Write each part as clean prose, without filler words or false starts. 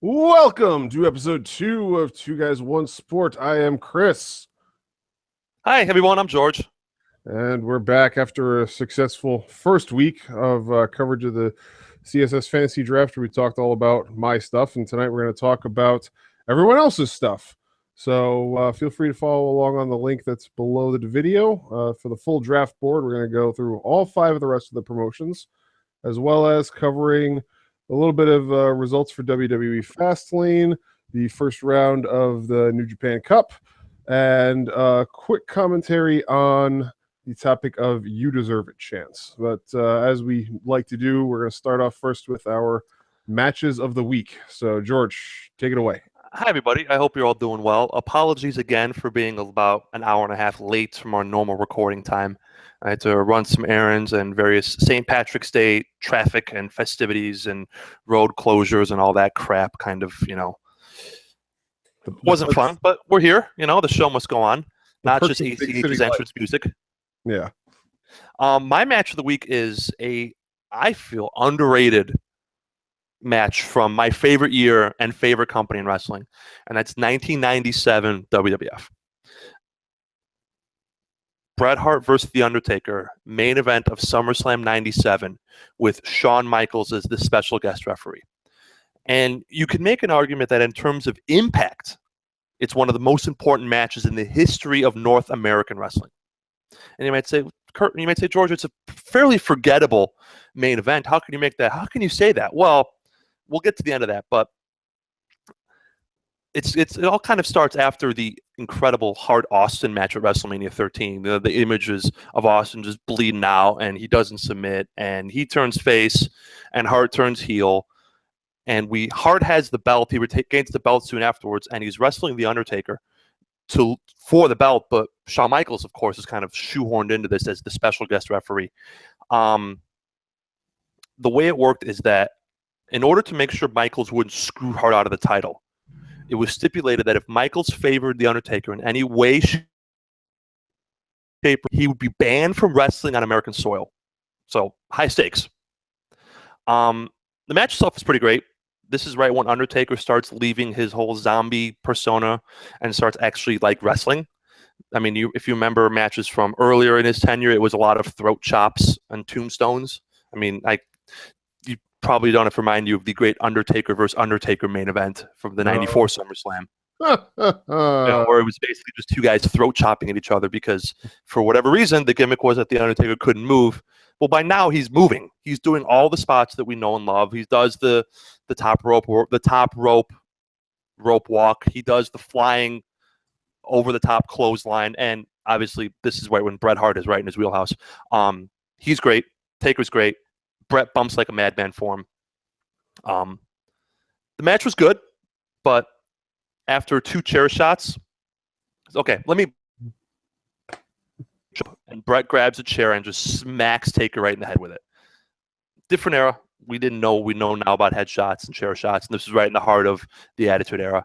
Welcome to episode 2 of Two Guys, One Sport. I am Chris. Hi, everyone. I'm George. And we're back after a successful first week of coverage of the CSS Fantasy Draft, where we talked all about my stuff. And tonight we're going to talk about everyone else's stuff. So feel free to follow along on the link that's below the video. For the full draft board, we're going to go through all 5 of the rest of the promotions, as well as covering a little bit of results for WWE Fastlane, the first round of the New Japan Cup, and a quick commentary on the topic of You Deserve It chants. But as we like to do, we're going to start off first with our matches of the week. So, George, take it away. Hi, everybody. I hope you're all doing well. Apologies again for being about an hour and a half late from our normal recording time. I had to run some errands and various St. Patrick's Day traffic and festivities and road closures and all that crap wasn't fun, but we're here. The show must go on, not just ACH's entrance music. Yeah. My match of the week is I feel, underrated match from my favorite year and favorite company in wrestling, and that's 1997 WWF. Bret Hart versus The Undertaker, main event of SummerSlam 97, with Shawn Michaels as the special guest referee. And you can make an argument that in terms of impact, it's one of the most important matches in the history of North American wrestling. And you might say, Kurt, George, it's a fairly forgettable main event. How can you make that? How can you say that? Well, we'll get to the end of that, but it all kind of starts after the incredible Hart Austin match at WrestleMania 13. The images of Austin just bleeding out, and he doesn't submit, and he turns face, and Hart turns heel, and Hart has the belt. He gains the belt soon afterwards, and he's wrestling The Undertaker for the belt, but Shawn Michaels, of course, is kind of shoehorned into this as the special guest referee. The way it worked is that in order to make sure Michaels wouldn't screw Hart out of the title, it was stipulated that if Michaels favored The Undertaker in any way, shape, he would be banned from wrestling on American soil. So, high stakes. The match itself is pretty great. This is right when Undertaker starts leaving his whole zombie persona and starts actually wrestling. I mean, if you remember matches from earlier in his tenure, it was a lot of throat chops and tombstones. I mean, you probably don't have to remind you of the great Undertaker versus Undertaker main event from the 94 SummerSlam. Where it was basically just two guys throat chopping at each other because for whatever reason, the gimmick was that the Undertaker couldn't move. Well, by now he's moving. He's doing all the spots that we know and love. He does the top rope walk. He does the flying over the top clothesline, and obviously this is right when Bret Hart is right in his wheelhouse. He's great. Taker's great. Bret bumps like a madman for him. The match was good, but after 2 chair shots, and Bret grabs a chair and just smacks Taker right in the head with it. Different era. We know now about headshots and chair shots, and this is right in the heart of the Attitude Era.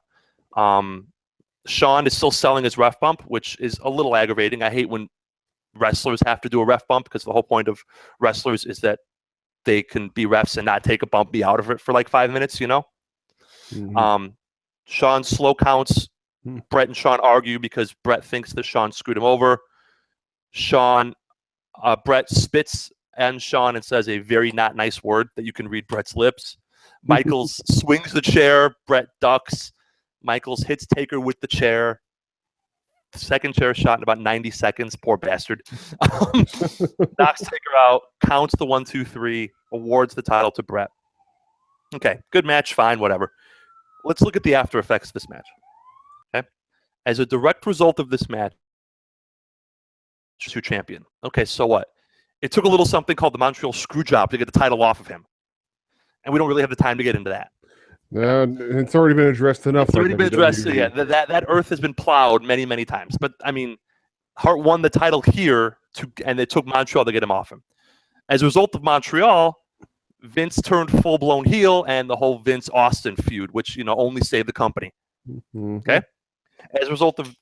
Shawn is still selling his ref bump, which is a little aggravating. I hate when wrestlers have to do a ref bump because the whole point of wrestlers is that they can be refs and not take a bump, be out of it for 5 minutes, Mm-hmm. Shawn slow counts. Bret and Shawn argue because Bret thinks that Shawn screwed him over. Bret spits at Shawn and says a very not nice word that you can read Bret's lips. Michaels swings the chair. Bret ducks. Michaels hits Taker with the chair. Second chair shot in about 90 seconds. Poor bastard. Knocks Taker out. Counts the 1, 2, 3. Awards the title to Bret. Okay, good match. Fine, whatever. Let's look at the after effects of this match. Okay, as a direct result of this match, champion. Okay, so what? It took a little something called the Montreal Screwjob to get the title off of him, and we don't really have the time to get into that. It's already been addressed enough. It's already been addressed. Yeah, that earth has been plowed many, many times. But I mean, Hart won the title here, and it took Montreal to get him off him. As a result of Montreal, Vince turned full-blown heel, and the whole Vince-Austin feud, which only saved the company. Mm-hmm. Okay, as a result of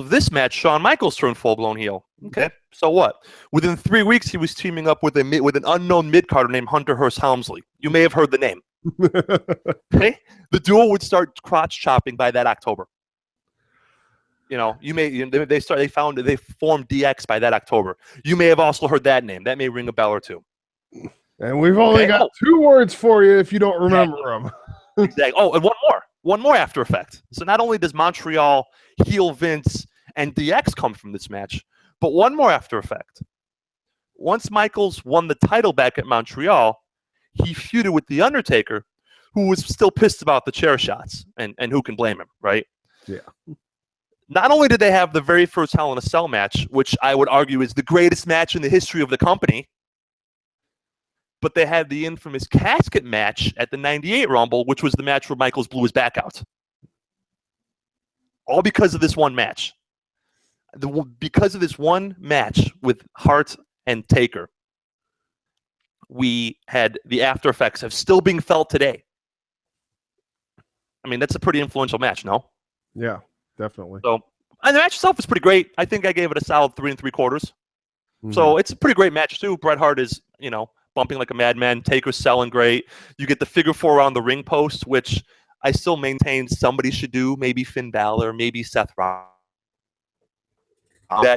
this match, Shawn Michaels turned full-blown heel. Okay, so what? Within 3 weeks, he was teaming up with an unknown mid-carder named Hunter Hearst Helmsley. You may have heard the name. Okay, the duo would start crotch chopping by that October. You know, they formed DX by that October. You may have also heard that name. That may ring a bell or two. And we've only got 2 words for you if you don't remember them. Exactly. Oh, and one more after effect. So not only does Montreal heel Vince and DX come from this match, but one more after effect. Once Michaels won the title back at Montreal, he feuded with The Undertaker, who was still pissed about the chair shots, and who can blame him, right? Yeah. Not only did they have the very first Hell in a Cell match, which I would argue is the greatest match in the history of the company, but they had the infamous casket match at the 98 Rumble, which was the match where Michaels blew his back out. All because of this one match. Because of this one match with Hart and Taker, we had the after effects of still being felt today. I mean, that's a pretty influential match, no? Yeah, definitely. So, and the match itself was pretty great. I think I gave it a solid 3 3/4. Mm-hmm. So it's a pretty great match too. Bret Hart is, bumping like a madman. Taker's selling great. You get the figure 4 around the ring post, which I still maintain somebody should do. Maybe Finn Balor, maybe Seth Rollins.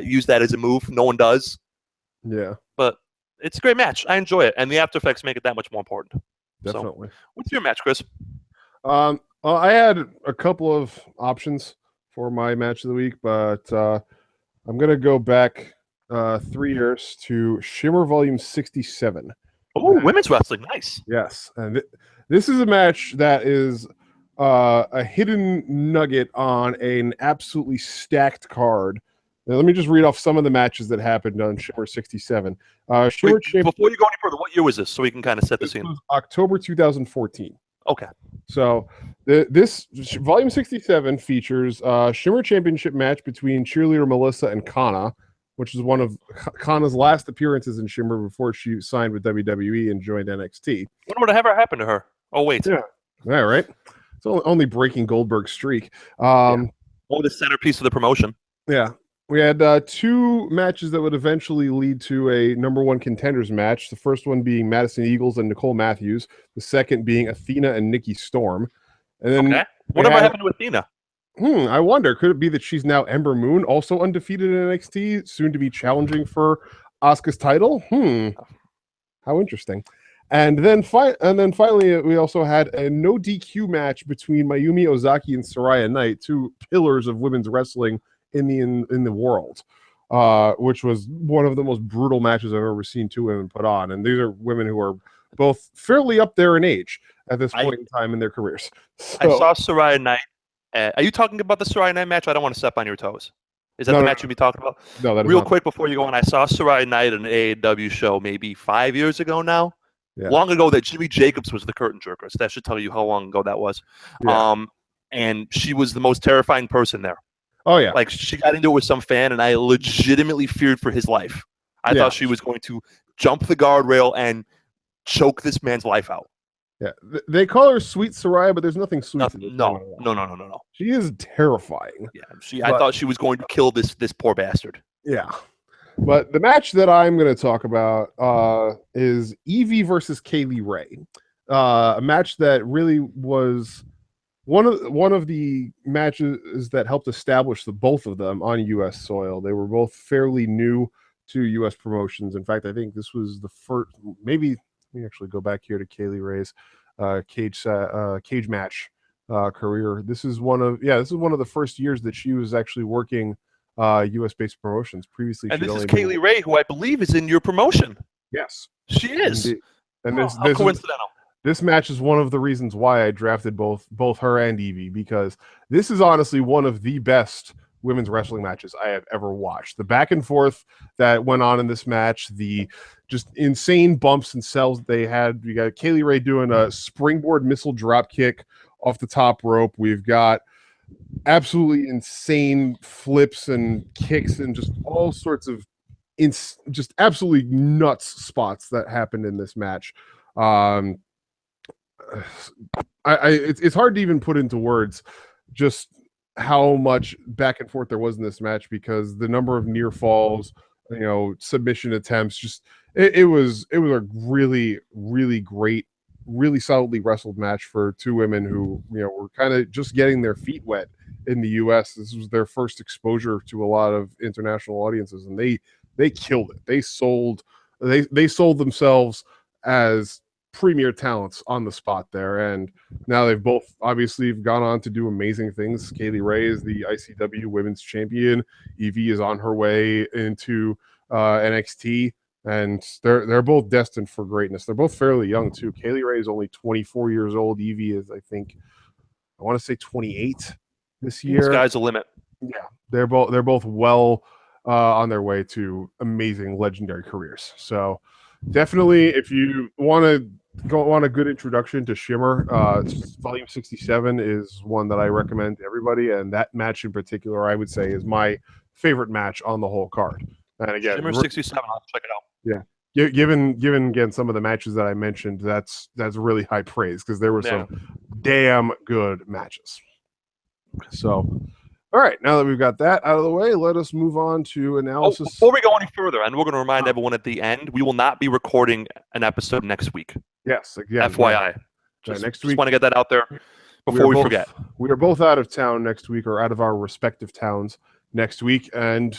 Use that as a move. No one does. Yeah. But it's a great match. I enjoy it. And the after effects make it that much more important. Definitely. So, what's your match, Chris? Well, I had a couple of options for my match of the week, but I'm going to go back 3 years to Shimmer Volume 67. Oh, women's wrestling. Nice. Yes. And this is a match that is a hidden nugget on an absolutely stacked card. Now, let me just read off some of the matches that happened on Shimmer 67. Before you go any further, what year was this, so we can kind of set the scene? October 2014. Okay. So this Volume 67 features Shimmer Championship match between cheerleader Melissa and Kana, which is one of Kana's last appearances in Shimmer before she signed with WWE and joined NXT. What would have ever happened to her? Oh, wait. Yeah, right. It's only breaking Goldberg's streak. The centerpiece of the promotion. Yeah. We had 2 matches that would eventually lead to a #1 contenders match. The first one being Madison Eagles and Nicole Matthews. The second being Athena and Nikki Storm. And then whatever happened to Athena? I wonder, could it be that she's now Ember Moon, also undefeated in NXT, soon to be challenging for Asuka's title? How interesting. And then finally, we also had a no DQ match between Mayumi Ozaki and Saraya Knight, 2 pillars of women's wrestling in the world, which was one of the most brutal matches I've ever seen 2 women put on. And these are women who are both fairly up there in age at this point in time in their careers. So, I saw Saraya Knight. Are you talking about the Saraya Knight match? I don't want to step on your toes. Is that the match you'll be talking about? No, that is real not. Quick before you go on, I saw Saraya Knight in an AEW show maybe 5 years ago now. Yeah. Long ago that Jimmy Jacobs was the curtain jerker. So that should tell you how long ago that was. Yeah. And she was the most terrifying person there. Oh, yeah. Like, she got into it with some fan, and I legitimately feared for his life. I thought she was going to jump the guardrail and choke this man's life out. Yeah. They call her Sweet Saraya, but there's nothing sweet. No. She is terrifying. Yeah, I thought she was going to kill this poor bastard. Yeah. But the match that I'm going to talk about is Evie versus Kaylee Ray. A match that really was one of the matches that helped establish both of them on U.S. soil. They were both fairly new to U.S. promotions. In fact, I think this was the first. Maybe let me actually go back here to Kaylee Ray's cage match career. This is one of the first years that she was actually working U.S. based promotions. Previously, and this is Kaylee Ray, who I believe is in your promotion. Yes, she is. Indeed. And how coincidental. This match is one of the reasons why I drafted both her and Evie, because this is honestly one of the best women's wrestling matches I have ever watched. The back and forth that went on in this match, the just insane bumps and sells that they had. We got Kaylee Ray doing a springboard missile drop kick off the top rope. We've got absolutely insane flips and kicks and just all sorts of just absolutely nuts spots that happened in this match. It's hard to even put into words just how much back and forth there was in this match, because the number of near falls, submission attempts, just it was a really, really great really solidly wrestled match for two women who, were kind of just getting their feet wet in the U.S. This was their first exposure to a lot of international audiences, and they killed it. They sold themselves as premier talents on the spot there, and now they've both obviously gone on to do amazing things. Kaylee Ray is the ICW Women's Champion. Evie is on her way into NXT, and they're both destined for greatness. They're both fairly young too. Kaylee Ray is only 24 years old. Evie is, I want to say 28 this year. Sky's the limit. Yeah, they're both well on their way to amazing, legendary careers. So definitely, if you want a good introduction to Shimmer, Volume 67 is one that I recommend to everybody, and that match in particular, I would say, is my favorite match on the whole card. And again, Shimmer 67, I'll check it out. Yeah, given again some of the matches that I mentioned, that's really high praise because there were some damn good matches. So, all right, now that we've got that out of the way, let us move on to analysis. Before we go any further, and we're going to remind everyone at the end, we will not be recording an episode next week. Yes, again, FYI. Next week, just want to get that out there before we forget. We are both out of town next week, or out of our respective towns next week, and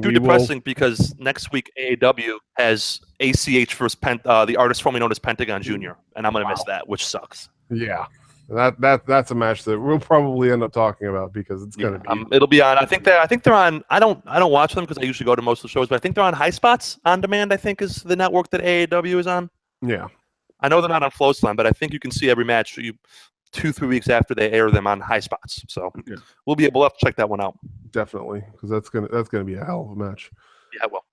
depressing because next week AAW has ACH versus the artist formerly known as Pentagon Jr., and I'm going to miss that, which sucks. Yeah. That's a match that we'll probably end up talking about because it's going to be. It'll be on. I think they're on. I don't watch them because I usually go to most of the shows, but I think they're on High Spots on Demand. I think is the network that AAW is on. Yeah, I know they're not on Flowsline, but I think you can see every match 2-3 weeks after they air them on High Spots. So we'll be able to check that one out. Definitely, because that's gonna be a hell of a match. Yeah, well.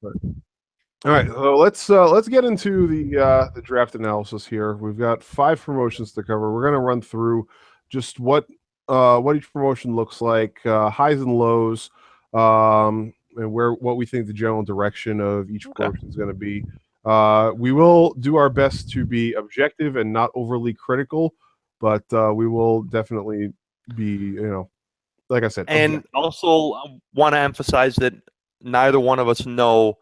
All right, so let's get into the draft analysis here. We've got 5 promotions to cover. We're gonna run through just what each promotion looks like, highs and lows, and what we think the general direction of each promotion is going to be. We will do our best to be objective and not overly critical, but we will definitely be, like I said. And also want to emphasize that neither one of us know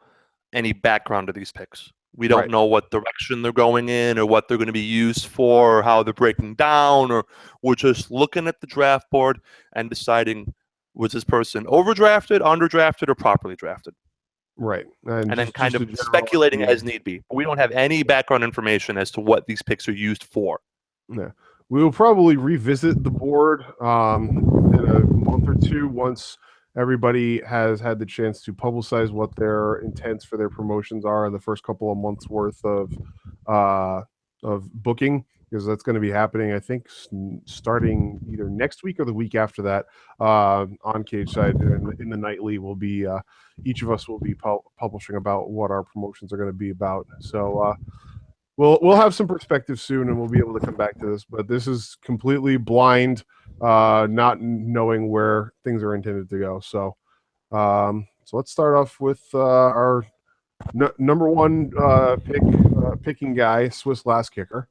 any background to these picks. We don't know what direction they're going in or what they're going to be used for or how they're breaking down, or we're just looking at the draft board and deciding, was this person overdrafted, underdrafted, or properly drafted? Right. And then kind of speculating as need be. But we don't have any background information as to what these picks are used for. Yeah. We will probably revisit the board in a month or two once everybody has had the chance to publicize what their intents for their promotions are in the first couple of months worth of booking, because that's going to be happening, I think, starting either next week or the week after that. On Cage Side in the nightly will be each of us will be publishing about what our promotions are going to be about. So we'll have some perspective soon, and we'll be able to come back to this. But this is completely blind, not knowing where things are intended to go. So let's start off with our number one picking guy, Swiss Last Kicker.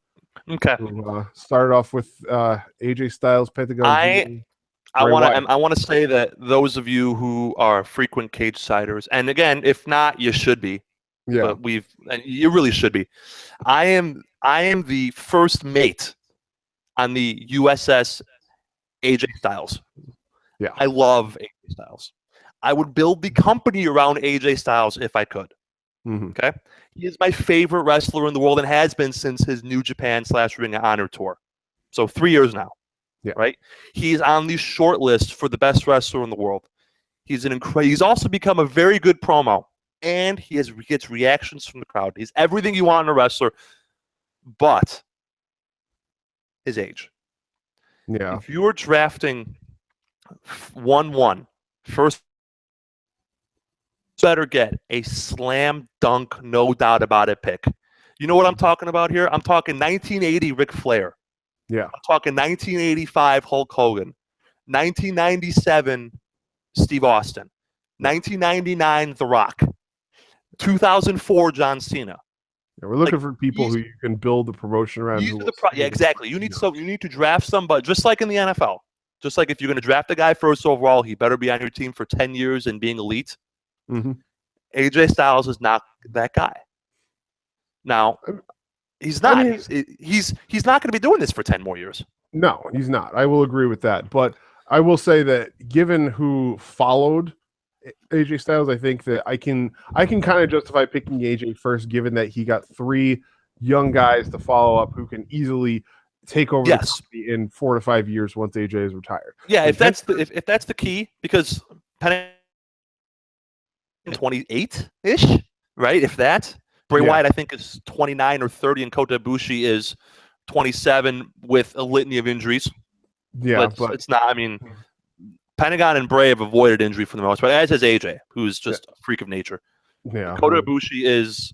Okay. So, started off with AJ Styles, Pentagon. I want to say that those of you who are frequent Cage Siders, and again, if not, you should be. Yeah, but you really should be. I am the first mate on the USS AJ Styles. Yeah, I love AJ Styles. I would build the company around AJ Styles if I could. Mm-hmm. Okay, he is my favorite wrestler in the world and has been since his New Japan / Ring of Honor tour. So 3 years now. Yeah, right. He's on the short list for the best wrestler in the world. He's He's also become a very good promo. And he gets reactions from the crowd. He's everything you want in a wrestler, but his age. Yeah. If you are drafting 1-1, first better get a slam dunk, no doubt about it pick. You know what I'm talking about here? I'm talking 1980 Ric Flair. Yeah. I'm talking 1985 Hulk Hogan, 1997 Steve Austin, 1999 The Rock. 2004 John Cena. Yeah, we're looking for people who you can build the promotion around. Yeah, exactly. You need to draft somebody, just like in the NFL. Just like if you're going to draft a guy first overall, he better be on your team for 10 years and being elite. Mm-hmm. AJ Styles is not that guy. Now, He's not. I mean, he's not going to be doing this for 10 more years. No, he's not. I will agree with that. But I will say that given who followed AJ Styles, I think that I can kind of justify picking AJ first, given that he got 3 young guys to follow up who can easily take over the company in 4 to 5 years once AJ is retired. Yeah, if that's the key, because Pentagon 28-ish, right? If that. Bray Wyatt, I think, is 29 or 30, and Kota Ibushi is 27 with a litany of injuries. Yeah, but it's not. I mean, Pentagon and Bray have avoided injury for the most part, as has AJ, who's just a freak of nature. Yeah, Kota Ibushi is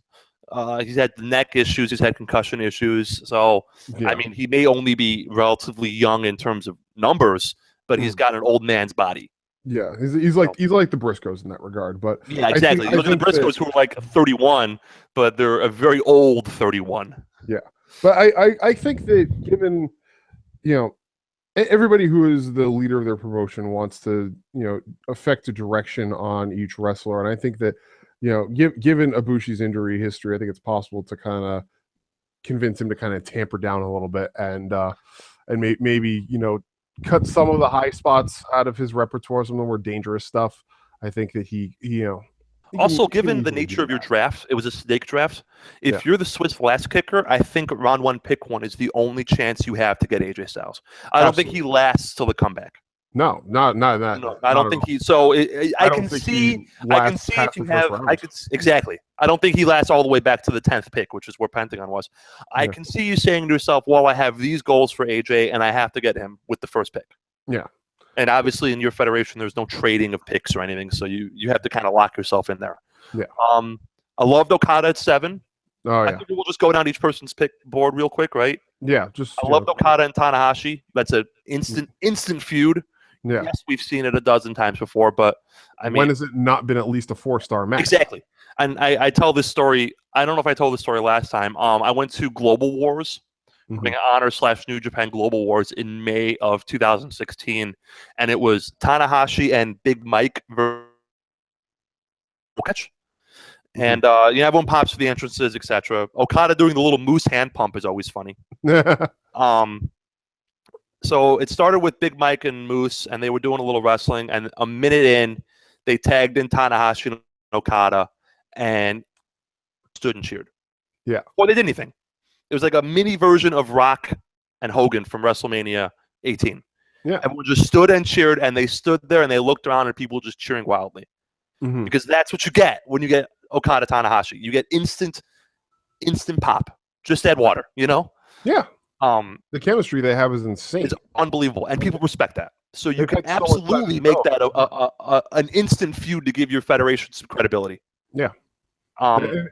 he's had neck issues, he's had concussion issues. So I mean, he may only be relatively young in terms of numbers, but he's got an old man's body. Yeah, he's like the Briscoes in that regard. But yeah, exactly. You look at the Briscoes who are like 31, but they're a very old 31. Yeah, but I think that given, you know, everybody who is the leader of their promotion wants to, you know, affect a direction on each wrestler, and I think that, you know, given Ibushi's injury history, I think it's possible to kind of convince him to kind of tamper down a little bit and maybe, you know, cut some of the high spots out of his repertoire, some of the more dangerous stuff. I think that he also, given the nature of your draft, it was a snake draft. If you're the Swiss last kicker, I think round 1, pick 1 is the only chance you have to get AJ Styles. I don't think he lasts till the comeback. No, not that. No, I don't think he. So I can see if you have. Exactly. I don't think he lasts all the way back to the 10th pick, which is where Pentagon was. I can see you saying to yourself, "Well, I have these goals for AJ, and I have to get him with the first pick." Yeah. And obviously, in your federation, there's no trading of picks or anything, so you have to kind of lock yourself in there. Yeah. I loved Okada at 7. Oh yeah. I think we'll just go down each person's pick board real quick, right? Yeah. I loved Okada and Tanahashi. That's an instant feud. Yeah. Yes, we've seen it a dozen times before, but I mean, when has it not been at least a 4-star match? Exactly. And I tell this story. I don't know if I told this story last time. I went to Global Wars, Ring of Honor / New Japan Global Wars in May of 2016, and it was Tanahashi and Big Mike match. And everyone pops for the entrances, etc. Okada doing the little moose hand pump is always funny. So it started with Big Mike and Moose, and they were doing a little wrestling. And a minute in, they tagged in Tanahashi and Okada, and stood and cheered. Yeah. Well, they did anything. It was like a mini version of Rock and Hogan from WrestleMania 18. Yeah. Everyone just stood and cheered, and they stood there and they looked around, and people just cheering wildly. Because that's what you get when you get Okada Tanahashi. You get instant pop. Just add water, you know? Yeah. The chemistry they have is insane. It's unbelievable, and people respect that. So you can absolutely make that an instant feud to give your federation some credibility. Yeah.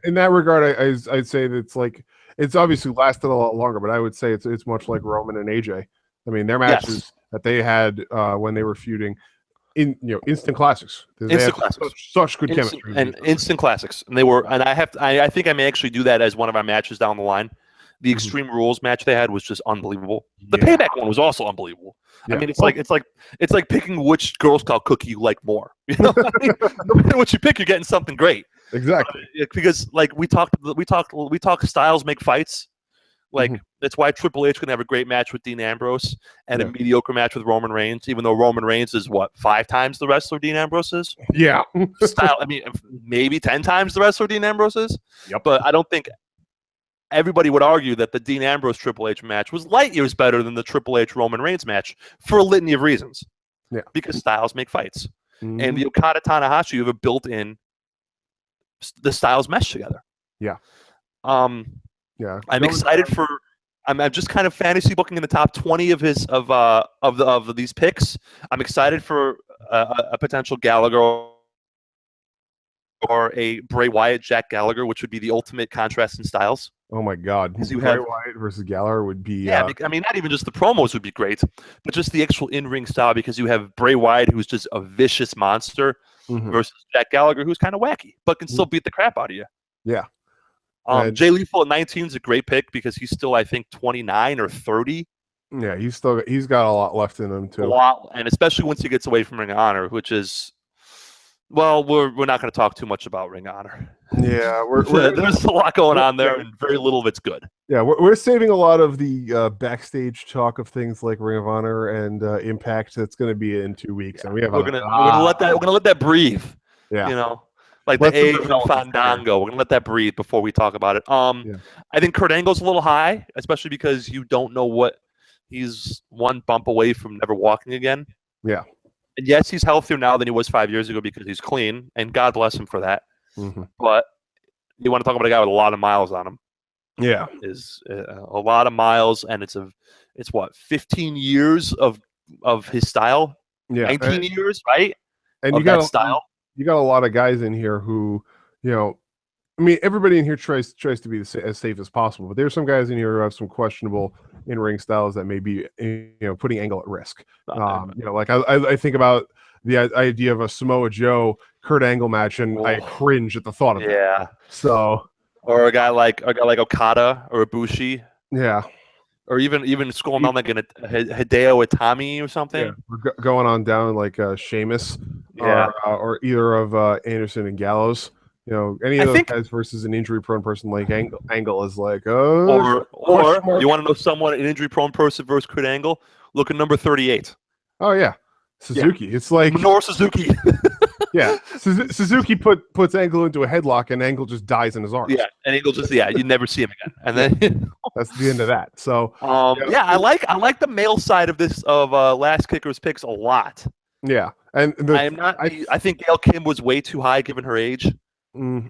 In that regard, I'd say that it's obviously lasted a lot longer, but I would say it's much like Roman and AJ. I mean, their matches that they had when they were feuding, instant classics. Instant classics. Such good chemistry. And instant classics. And they were, and I think I may actually do that as one of our matches down the line. The Extreme Rules match they had was just unbelievable. The Payback one was also unbelievable. Yeah. I mean, it's like picking which Girl Scout cookie you like more. You know, I mean, no matter what you pick, you're getting something great. Exactly. Because like we talk styles make fights. Like that's why Triple H can have a great match with Dean Ambrose and a mediocre match with Roman Reigns, even though Roman Reigns is 5 times the wrestler Dean Ambrose is. Yeah. Style. I mean, maybe 10 times the wrestler Dean Ambrose is. Yep. But I don't think. Everybody would argue that the Dean Ambrose Triple H match was light years better than the Triple H Roman Reigns match for a litany of reasons. Yeah. Because styles make fights. And the Okada Tanahashi, you have a built-in the styles mesh together. Yeah. Yeah. I'm excited for I'm just kind of fantasy booking in the top 20 of these picks. I'm excited for a potential Gallagher or a Bray Wyatt Jack Gallagher, which would be the ultimate contrast in styles. Oh my God! Bray Wyatt versus Gallagher would be. I mean, not even just the promos would be great, but just the actual in-ring style. Because you have Bray Wyatt, who's just a vicious monster, versus Jack Gallagher, who's kind of wacky, but can still beat the crap out of you. Yeah. Jay Lethal at 19 is a great pick because he's still, I think, 29 or 30. Yeah, he's got a lot left in him too. A lot, and especially once he gets away from Ring of Honor, which is Well, we're not going to talk too much about Ring of Honor. Yeah, there's a lot going on there, and very little of it's good. Yeah, we're saving a lot of the backstage talk of things like Ring of Honor and Impact. That's going to be in 2 weeks, and we're gonna let that breathe. Yeah, you know, like the Asian Fandango. We're gonna let that breathe before we talk about it. I think Kurt Angle's a little high, especially because you don't know what he's one bump away from never walking again. Yeah. And yes, he's healthier now than he was 5 years ago because he's clean, and God bless him for that. Mm-hmm. But you want to talk about a guy with a lot of miles on him. Yeah, is a lot of miles, and it's what 15 years of his style. Yeah, 19 years, right? And you got style. You got a lot of guys in here who, I mean, everybody in here tries to be as safe as possible, but there's some guys in here who have some questionable in-ring styles that may be, putting Angle at risk. Like I think about the idea of a Samoa Joe Kurt Angle match, and I cringe at the thought of it. Yeah. So, or a guy like Okada or Ibushi. Yeah. Or even scrolling down like a Hideo Itami or something. Yeah. We're going on down like Sheamus. Yeah. Or either of Anderson and Gallows. Any of those guys versus an injury-prone person like Angle is like, or you want to know someone, an injury-prone person versus Kurt Angle? Look at number 38. Oh yeah, Suzuki. Yeah. It's like Minoru Suzuki. Yeah, Suzuki puts Angle into a headlock, and Angle just dies in his arms. Yeah, and Angle just you never see him again, and then that's the end of that. So I like the male side of this Last Kicker's picks a lot. Yeah, and I think Gail Kim was way too high given her age.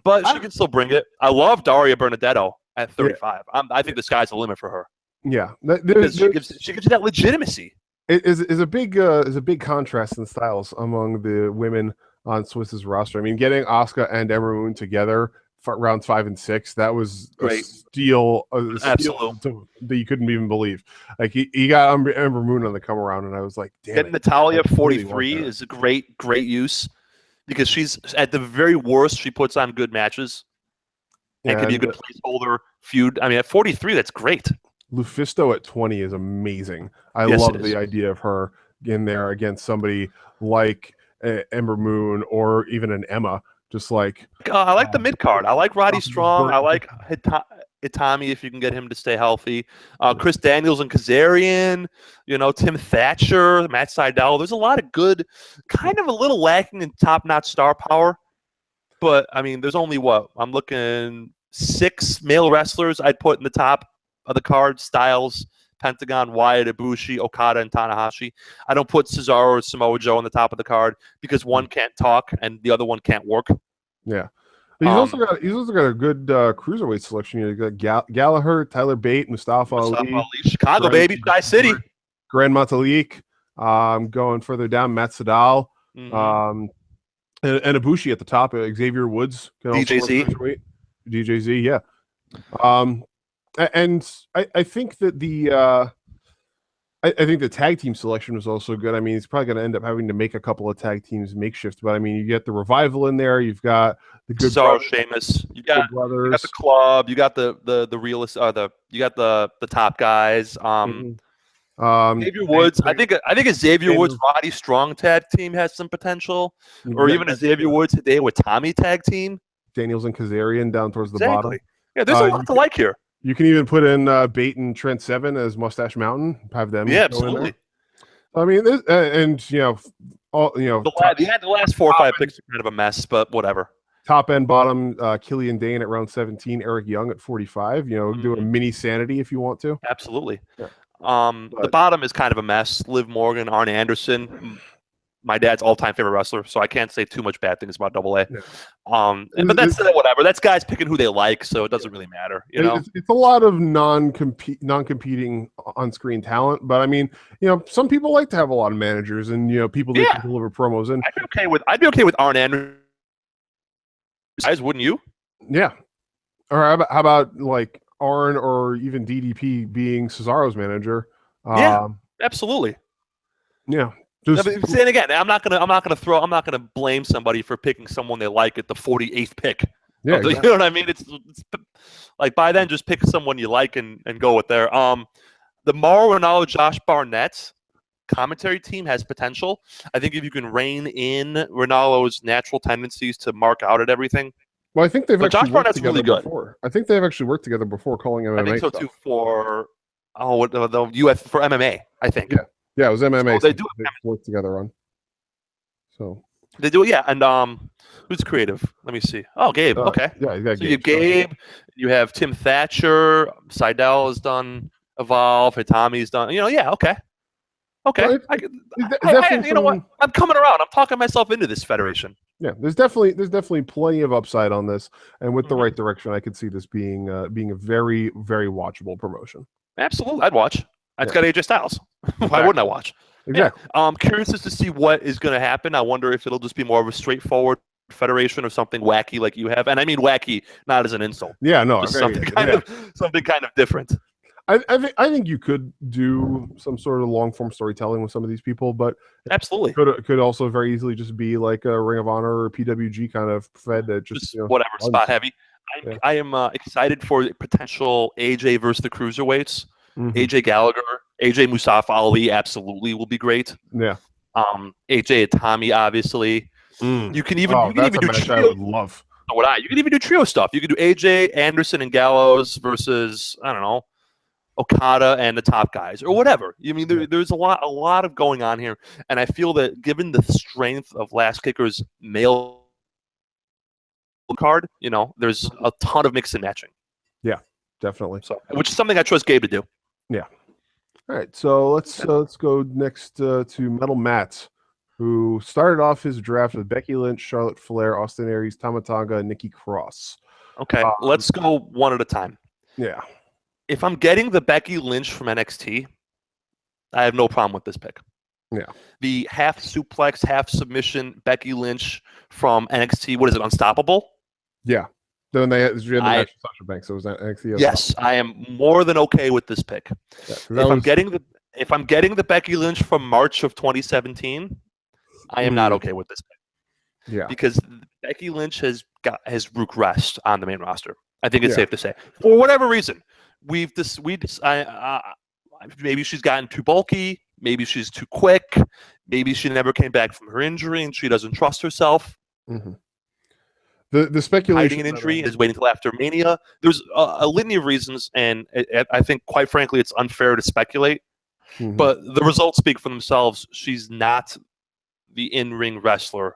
But she can still bring it. I love Daria Benedetto at 35. Yeah. I think the sky's the limit for her. Yeah, she gives you that legitimacy. It is a big contrast in styles among the women on Swiss's roster. I mean, getting Asuka and Ember Moon together for rounds 5 and 6, that was great. A steal that you couldn't even believe. Like he got Ember Moon on the come around, and I was like, damn. Getting Natalya 43 is a great use. Because she's at the very worst, she puts on good matches and can be a good placeholder feud. I mean, at 43, that's great. Lufisto at 20 is amazing. I love the idea of her in there against somebody like Ember Moon or even an Emma. Just like I like the mid card. I like Roddy Strong. I like Itami if you can get him to stay healthy. Chris Daniels and Kazarian. Tim Thatcher, Matt Sydal. There's a lot of good, kind of a little lacking in top-notch star power. But I mean, there's only I'm looking 6 male wrestlers I'd put in the top of the card: Styles, Pentagon, Wyatt, Ibushi, Okada, and Tanahashi. I don't put Cesaro or Samoa Joe on the top of the card because one can't talk and the other one can't work. Yeah. But he's also got a good cruiserweight selection. You got Gallagher, Tyler Bate, Mustafa Ali, Chicago, baby, Tri-City. Grand Metalik. Going further down, Matt Sydal. And Ibushi at the top. Xavier Woods. DJZ. DJZ, yeah. And I think that I think the tag team selection was also good. I mean, he's probably going to end up having to make a couple of tag teams makeshift, but I mean, you get the Revival in there. You've got the Good Brothers, Sheamus. You got the Club. You got the realists. You got the top guys. Xavier Woods. I think a Xavier Woods Roddy Strong tag team has some potential, or even a Xavier Woods today with Tommy tag team. Daniels and Kazarian down towards the bottom. Yeah, there's a lot to like here. You can even put in Bate and Trent Seven as Mustache Mountain. Have them. Yeah, absolutely. I mean, the last 4 or 5 picks are kind of a mess, but whatever. Top and bottom, Killian Dane at round 17, Eric Young at 45. Do a mini Sanity if you want to. Absolutely. Yeah. The bottom is kind of a mess. Liv Morgan, Arn Anderson. My dad's all-time favorite wrestler, so I can't say too much bad things about AA. Yeah. But that's whatever. That's guys picking who they like, so it doesn't really matter. It's a lot of non-competing on-screen talent, but I mean, some people like to have a lot of managers and people that can deliver promos. And I'd be okay with Arn Anderson. Guys, wouldn't you? Yeah. Or how about like Arn or even DDP being Cesaro's manager? Yeah, absolutely. Yeah. Saying again, I'm not gonna blame somebody for picking someone they like at the 48th pick. Yeah, exactly. You know what I mean? It's like by then just pick someone you like and go with there. The Mauro Ranallo, Josh Barnett. commentary team has potential. I think if you can rein in Ronaldo's natural tendencies to mark out at everything. Well, I think they've But actually Josh worked Barnett's together really good. before. I think they've actually worked together before calling MMA I think so stuff. too for the UF for MMA. I think. Yeah, it was MMA. So they do work together on. So they do it, yeah. And who's creative? Let me see. Oh, Gabe. Okay. Yeah, you got so you have Gabe. You have Tim Thatcher. Seidel has done Evolve. Hitami's done. Yeah. Okay. Okay. Well, you know what? I'm coming around. I'm talking myself into this federation. Yeah, there's definitely plenty of upside on this, and with the right direction, I could see this being a very, very watchable promotion. Absolutely, I'd watch. It's got AJ Styles. Why wouldn't I watch? Exactly. Yeah. I'm curious as to see what is going to happen. I wonder if it'll just be more of a straightforward federation or something wacky like you have, and I mean wacky not as an insult. Yeah, no, just something kind of different. I think you could do some sort of long form storytelling with some of these people, but absolutely could also very easily just be like a Ring of Honor or PWG kind of fed that just whatever spot heavy. I am excited for the potential AJ versus the cruiserweights. AJ Gallagher, AJ Mustafa Ali absolutely will be great. Yeah. AJ Itami obviously. You can even do trio. I would love. You can even do trio stuff. You can do AJ Anderson and Gallows versus I don't know. Okada and the top guys or whatever. I mean, there's a lot of going on here, and I feel that given the strength of Last Kicker's male card, there's a ton of mix and matching. Yeah, definitely. So, which is something I trust Gabe to do. Yeah. All right, so let's go next to Metal Matt, who started off his draft with Becky Lynch, Charlotte Flair, Austin Aries, Tama Tonga, and Nikki Cross. Okay, let's go one at a time. Yeah. If I'm getting the Becky Lynch from NXT, I have no problem with this pick. Yeah. The half suplex, half submission Becky Lynch from NXT, what is it, Unstoppable? Yeah. Then they had the match with Sasha Banks. So it was NXT. Yes, I am more than okay with this pick. Yeah, if I'm getting the Becky Lynch from March of 2017, I am not okay with this pick. Yeah. Because Becky Lynch has regressed on the main roster. I think it's safe to say. For whatever reason. Maybe she's gotten too bulky. Maybe she's too quick. Maybe she never came back from her injury and she doesn't trust herself. Mm-hmm. The speculation hiding an injury is waiting until after Mania. There's a litany of reasons, and I think, quite frankly, it's unfair to speculate. Mm-hmm. But the results speak for themselves. She's not the in-ring wrestler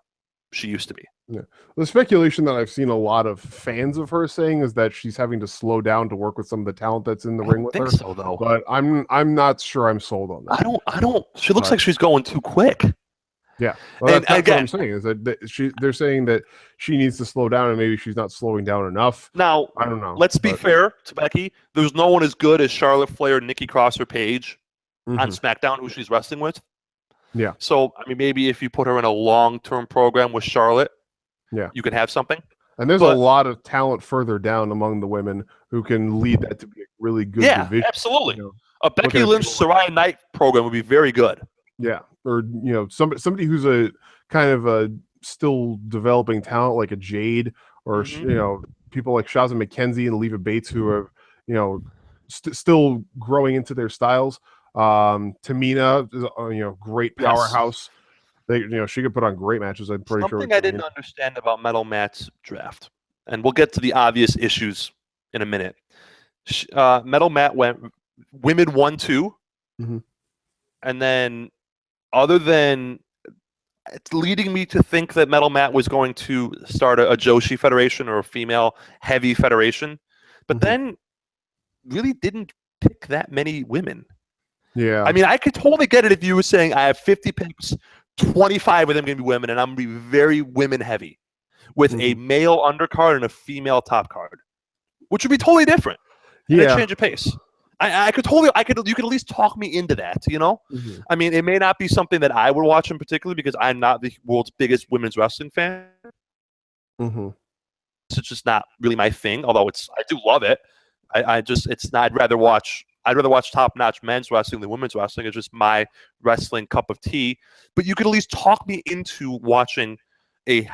she used to be. Yeah. The speculation that I've seen a lot of fans of her saying is that she's having to slow down to work with some of the talent that's in the ring with her. So, though. But I'm not sure I'm sold on that. I don't. She looks like she's going too quick. Yeah, well, that's what I'm saying is that they're saying that she needs to slow down, and maybe she's not slowing down enough. Now, I don't know. Let's be fair to Becky. There's no one as good as Charlotte Flair, Nikki Cross, or Paige on SmackDown who she's wrestling with. Yeah. So, I mean, maybe if you put her in a long-term program with Charlotte, you can have something. And there's a lot of talent further down among the women who can lead that to be a really good division. Yeah, absolutely. A Becky Lynch, Saraya Knight program would be very good. Yeah, or somebody who's a kind of a still developing talent like a Jade, or people like Shazza McKenzie and Leva Bates who are still growing into their styles. Tamina is great powerhouse. She could put on great matches. I'm pretty sure. Something I didn't understand about Metal Matt's draft, and we'll get to the obvious issues in a minute. Metal Matt went women 1-2, and then. Other than it's leading me to think that Metal Matt was going to start a Joshi federation or a female heavy federation, but then really didn't pick that many women. Yeah. I mean, I could totally get it if you were saying I have 50 picks, 25 of them going to be women, and I'm going to be very women heavy with a male undercard and a female top card, which would be totally different. Yeah. Change of pace. You could at least talk me into that, I mean, it may not be something that I would watch in particular because I'm not the world's biggest women's wrestling fan. It's just not really my thing, although I do love it. I'd rather watch top-notch men's wrestling than women's wrestling. It's just my wrestling cup of tea. But you could at least talk me into watching a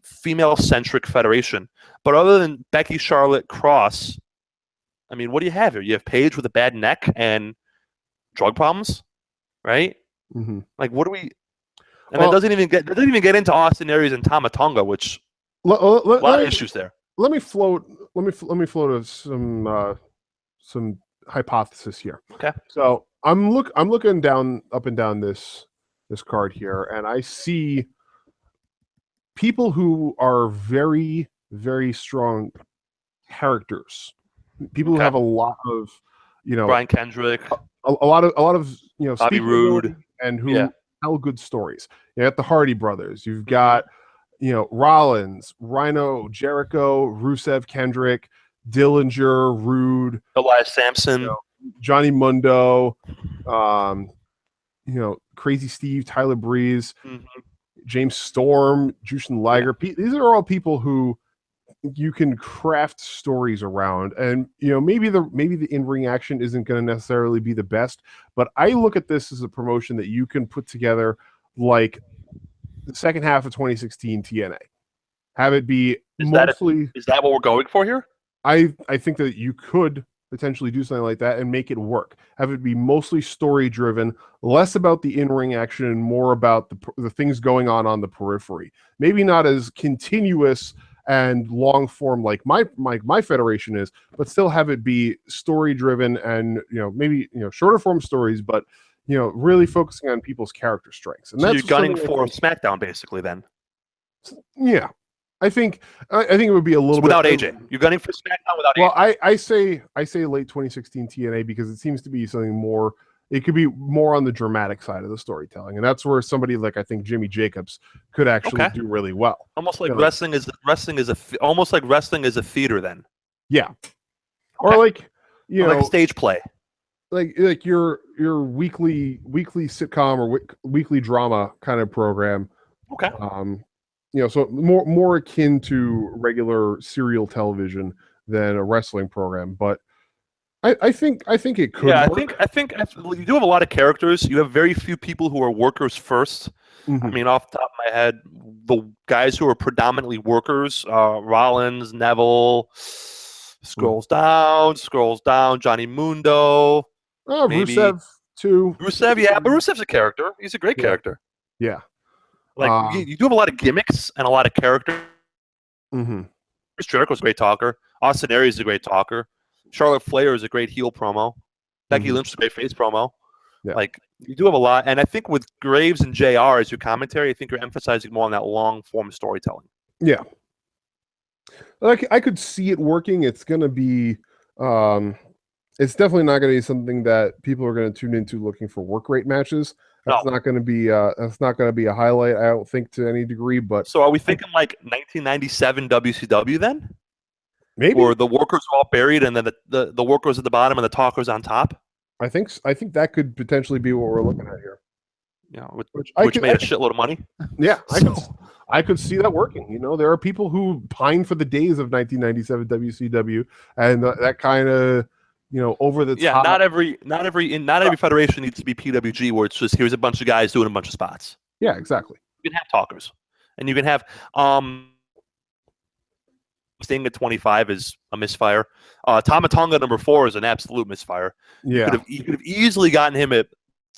female-centric federation. But other than Becky, Charlotte, Cross, I mean, what do you have here? You have Paige with a bad neck and drug problems, right? Mm-hmm. Like, what do we? And it doesn't even get into Austin Aries and Tama Tonga, which a lot of issues there. Let me float some hypothesis here. Okay. So I'm looking up and down this card here, and I see people who are very, very strong characters. People who have a lot of, Brian Kendrick, a lot of Bobby Roode, and who tell good stories. You got the Hardy brothers. You've got Rollins, Rhino, Jericho, Rusev, Kendrick, Dillinger, Rude, Elias Sampson, Johnny Mundo, Crazy Steve, Tyler Breeze, James Storm, Jushin Liger. These are all people who you can craft stories around, and maybe the in-ring action isn't going to necessarily be the best, but I look at this as a promotion that you can put together like the second half of 2016 TNA. Have it be is that what we're going for here? I think that you could potentially do something like that and make it work. Have it be mostly story driven, less about the in-ring action and more about the things going on the periphery. Maybe not as continuous and long form like my federation is, but still have it be story driven and maybe shorter form stories, but really focusing on people's character strengths. And so that's you're gunning for SmackDown basically then. Yeah. I think it would be a little without bit AJ. You're gunning for SmackDown without AJ. Well, I say late 2016 TNA because it seems to be something more. It could be more on the dramatic side of the storytelling, and that's where somebody like I think Jimmy Jacobs could actually do really well. Almost like wrestling is a theater then. Yeah, or like like a stage play, like your weekly sitcom or weekly drama kind of program. Okay. So more akin to regular serial television than a wrestling program, but I think it could. Yeah, work. I think you do have a lot of characters. You have very few people who are workers first. I mean, off the top of my head, the guys who are predominantly workers, Rollins, Neville, scrolls down, Johnny Mundo, maybe Rusev too. Rusev, yeah, but Rusev's a character. He's a great character. Yeah. Like you do have a lot of gimmicks and a lot of character. Chris Jericho's a great talker. Austin Aries is a great talker. Charlotte Flair is a great heel promo. Becky Lynch is a great face promo. Yeah. Like you do have a lot, and I think with Graves and JR as your commentary, I think you're emphasizing more on that long form storytelling. Yeah, like I could see it working. It's gonna be, it's definitely not gonna be something that people are gonna tune into looking for work rate matches. That's not going to be a highlight, I don't think, to any degree. But so, are we thinking like 1997 WCW then? Maybe, or the workers are all buried, and then the workers at the bottom and the talkers on top. I think that could potentially be what we're looking at here. Yeah, which made a shitload of money. Yeah, I could see that working. There are people who pine for the days of 1997 WCW, and that kind of. Over the top. Yeah, not every federation needs to be PWG where it's just here's a bunch of guys doing a bunch of spots. Yeah, exactly. You can have talkers, and you can have Sting at 25 is a misfire. Tama Tonga number 4 is an absolute misfire. Yeah, you could have easily gotten him at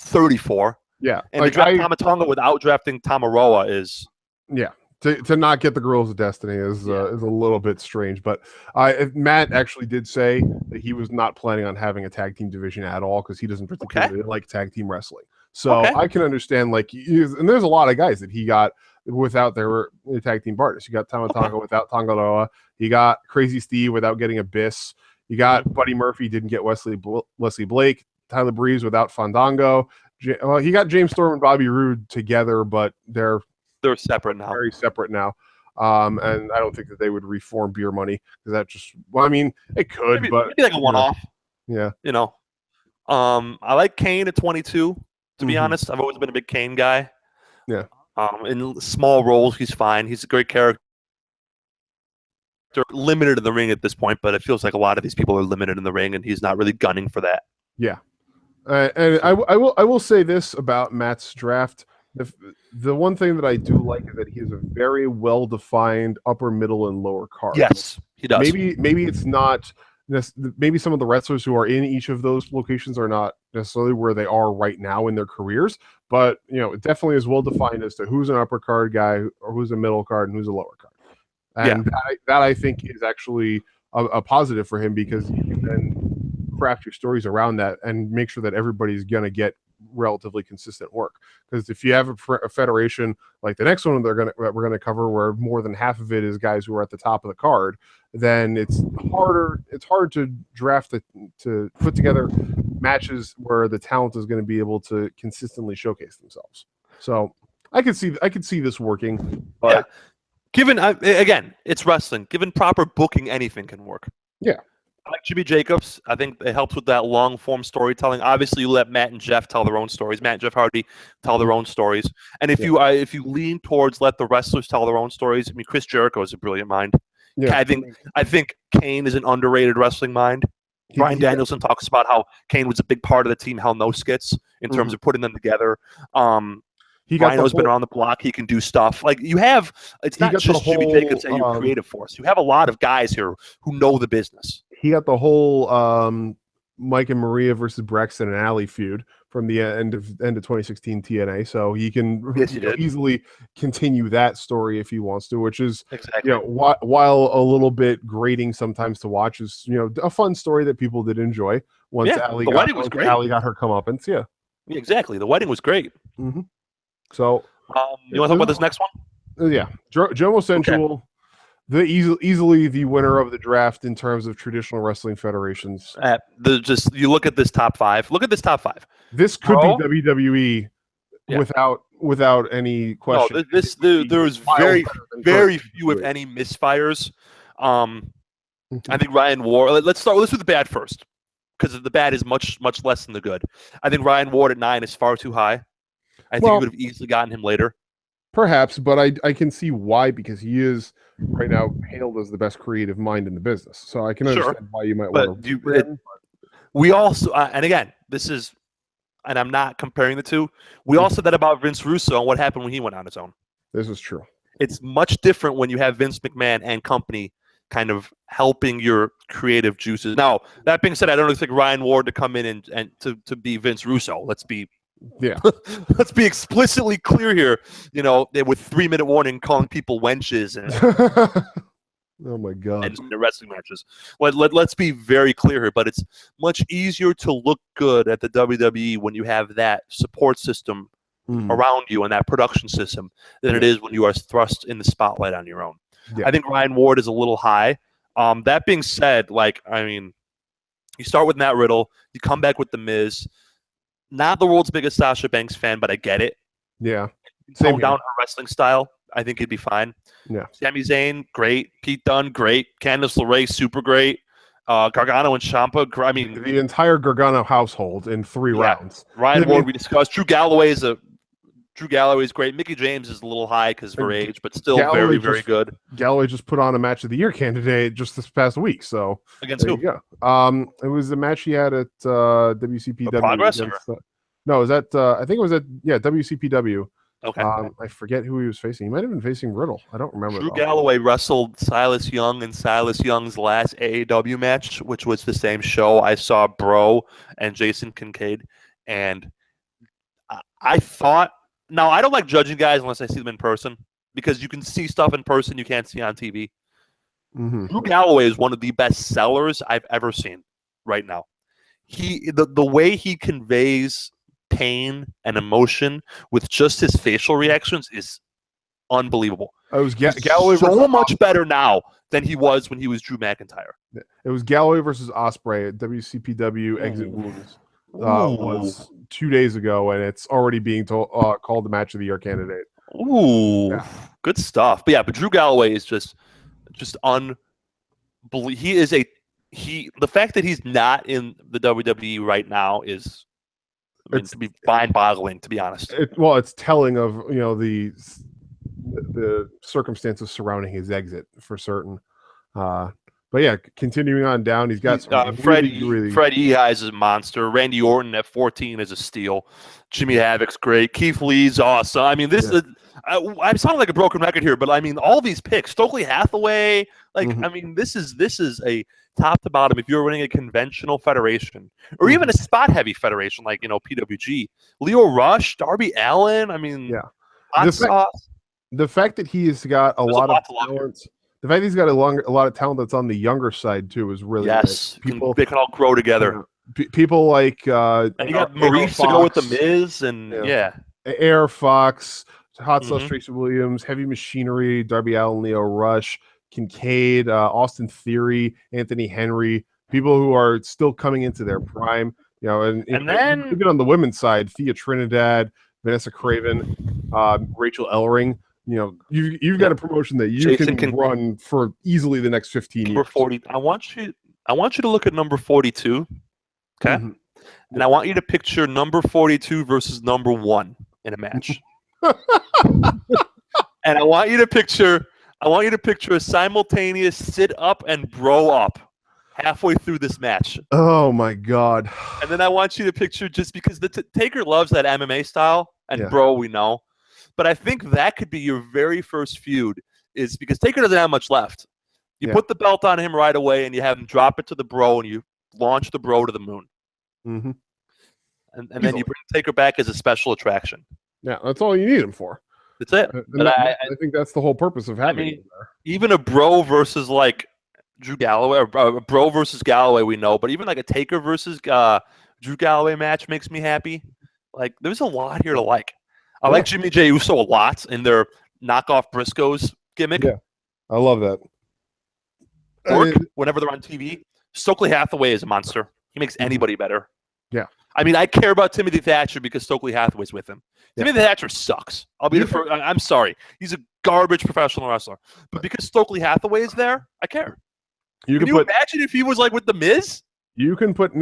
34. Yeah, and to draft Tama Tonga without drafting Tamaroa is To not get the Girls of Destiny is a little bit strange, but Matt actually did say that he was not planning on having a tag team division at all because he doesn't particularly like tag team wrestling. So I can understand, and there's a lot of guys that he got without their tag team partners. You got Tama Tonga without Tongaloa. You got Crazy Steve without getting Abyss. You got Buddy Murphy, didn't get Wesley Blake. Tyler Breeze without Fandango. He got James Storm and Bobby Roode together, but they're separate now. Very separate now. And I don't think that they would reform Beer Money because that just. Well, I mean, it could, maybe like a one-off. Yeah. I like Kane at 22. To be honest, I've always been a big Kane guy. Yeah. In small roles, he's fine. He's a great character. They're limited in the ring at this point, but it feels like a lot of these people are limited in the ring, and he's not really gunning for that. Yeah. And I will say this about Matt's draft. The one thing that I do like is that he has a very well-defined upper, middle, and lower card. Yes, he does. Maybe it's not maybe some of the wrestlers who are in each of those locations are not necessarily where they are right now in their careers, but it definitely is well defined as to who's an upper card guy or who's a middle card and who's a lower card. And that I think is actually a positive for him, because you can then craft your stories around that and make sure that everybody's going to get relatively consistent work. Because if you have a federation like the next one that we're going to cover, where more than half of it is guys who are at the top of the card, then it's hard to draft to put together matches where the talent is going to be able to consistently showcase themselves. So I could see this working, but given again, it's wrestling. Given proper booking, anything can work. Yeah. I like Jimmy Jacobs. I think it helps with that long form storytelling. Obviously, you let Matt and Jeff tell their own stories. Matt and Jeff Hardy tell their own stories. And if you lean towards let the wrestlers tell their own stories, I mean, Chris Jericho is a brilliant mind. Yeah. I think Kane is an underrated wrestling mind. Bryan Danielson talks about how Kane was a big part of the team, Hell No skits in terms of putting them together. Rhino's been around the block. He can do stuff. Like it's not just Jimmy Jacobs and your creative force. You have a lot of guys here who know the business. He got the whole Mike and Maria versus Braxton and Alley feud from the end of 2016 TNA, so he can easily continue that story if he wants to, which is while a little bit grating sometimes to watch, is a fun story that people did enjoy once Alley got her comeuppance. Yeah, exactly. The wedding was great. Mm-hmm. So you want to talk about this next one? Yeah, Jomo Sensual. Easily the winner of the draft in terms of traditional wrestling federations. You look at this top five. Look at this top five. This could be WWE without any question. No, there was very few, if any, misfires. I think Ryan Ward. Let's with the bad first, because the bad is much less than the good. I think Ryan Ward at 9 is far too high. I think you would have easily gotten him later. Perhaps, but I can see why, because he is right now hailed as the best creative mind in the business. So I can understand why you might want to. We also, and again, this is, and I'm not comparing the two. We all said that about Vince Russo and what happened when he went on his own. This is true. It's much different when you have Vince McMahon and company kind of helping your creative juices. Now, that being said, I don't expect Ryan Ward to come in and to be Vince Russo. Let's be explicitly clear here. With 3-minute warning, calling people wenches and oh my god, and in the wrestling matches. Let's be very clear here. But it's much easier to look good at the WWE when you have that support system around you and that production system than it is when you are thrust in the spotlight on your own. I think Ryan Ward is a little high. That being said, you start with Matt Riddle, you come back with The Miz. Not the world's biggest Sasha Banks fan, but I get it. Yeah. Tone down her wrestling style. I think he'd be fine. Yeah. Sami Zayn, great. Pete Dunne, great. Candice LeRae, super great. Gargano and Ciampa. I mean, the entire Gargano household in 3 rounds. Ryan Ward, we discussed. Drew Galloway is great. Mickey James is a little high because of her age, but still very good. Galloway just put on a match of the year candidate just this past week. So against who? It was the match he had at WCPW. The Progress? No, was that I think it was at WCPW. Okay. I forget who he was facing. He might have been facing Riddle. I don't remember. Drew Galloway wrestled Silas Young in Silas Young's last AAW match, which was the same show. I saw Bro and Jason Kincaid, and I thought. Now, I don't like judging guys unless I see them in person, because you can see stuff in person you can't see on TV. Drew Galloway is one of the best sellers I've ever seen right now. The way he conveys pain and emotion with just his facial reactions is unbelievable. It was Galloway so much better now than he was when he was Drew McIntyre. It was Galloway versus Ospreay at WCPW Exit Wounds. Was 2 days ago, and it's already being called the match of the year candidate. Ooh, good stuff. But Drew Galloway is just unbelievable. The fact that he's not in the WWE right now is to be mind-boggling, to be honest. It's telling of the circumstances surrounding his exit for certain. But yeah, continuing on down, he's got some Fred really Ehi is a monster. Randy Orton at 14 is a steal. Jimmy Havoc's great. Keith Lee's awesome. I mean, this is I'm sounding like a broken record here, but I mean, all these picks, Stokely Hathaway, like, I mean, this is a top to bottom. If you're running a conventional federation or even a spot heavy federation like PWG, Leo Rush, Darby Allin. I mean, hot sauce. The fact that he has got a lot of talent. The fact that he's got a lot of talent that's on the younger side too is really nice. They can all grow together. People like and you got Maurice to go with the Miz and Air Fox, Hot Sauce Tracy Williams, Heavy Machinery, Darby Allin, Leo Rush, Kincaid, Austin Theory, Anthony Henry, people who are still coming into their prime. And then even on the women's side, Thea Trinidad, Vanessa Craven, Rachel Ellering. You've got a promotion that you can run for easily the next 15 years. 40. I want you to look at number 42, okay? And I want you to picture number 42 versus number 1 in a match. And I want you to picture a simultaneous sit up and bro up halfway through this match. Oh my God! And then I want you to picture, just because Taker loves that MMA style, and bro, we know. But I think that could be your very first feud, is because Taker doesn't have much left. You put the belt on him right away, and you have him drop it to the bro, and you launch the bro to the moon. And then you bring Taker back as a special attraction. Yeah, that's all you need him for. That's it. I think that's the whole purpose of having him there. Even a bro versus like Drew Galloway, or a bro versus Galloway, we know. But even like a Taker versus Drew Galloway match makes me happy. Like, there's a lot here to like. I like Jimmy J. Uso a lot in their knockoff Briscoes gimmick. Yeah, I love that. Whenever they're on TV, Stokely Hathaway is a monster. He makes anybody better. Yeah. I mean, I care about Timothy Thatcher because Stokely Hathaway's with him. Timothy Thatcher sucks. I'm sorry. He's a garbage professional wrestler. But because Stokely Hathaway is there, I care. Can you imagine if he was like with The Miz? You can put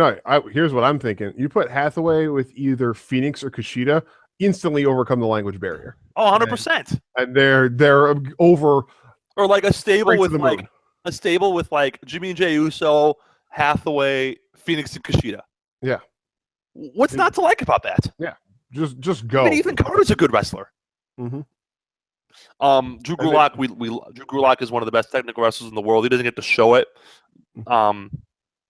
here's what I'm thinking. You put Hathaway with either Phoenix or Kishida, instantly overcome the language barrier. Oh, 100%. And they're over. Or like a stable with like Jimmy and Jey Uso, Hathaway, Phoenix, and Kishida. Yeah. What's not to like about that? Yeah. Just go. I mean, Ethan Carter's a good wrestler. Drew Gulak, Drew Gulak is one of the best technical wrestlers in the world. He doesn't get to show it.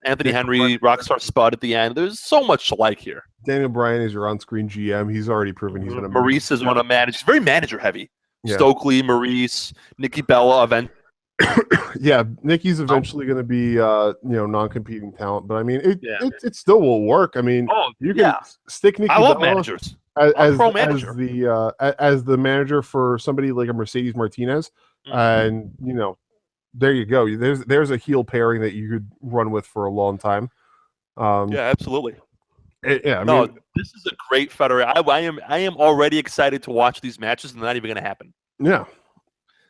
Anthony Henry, Rockstar Spud at the end. There's so much to like here. Daniel Bryan is your on-screen GM. He's already proven he's going to. Maurice is one of manage. He's very manager heavy. Yeah. Stokely, Maurice, Nikki Bella, event. Yeah, Nikki's eventually going to be non-competing talent, but I mean it still will work. I mean, you can stick Nikki. I love Bella managers. As the manager for somebody like a Mercedes Martinez, and there you go. There's a heel pairing that you could run with for a long time. Yeah, absolutely. This is a great federation. I am already excited to watch these matches, and they're not even going to happen. Yeah,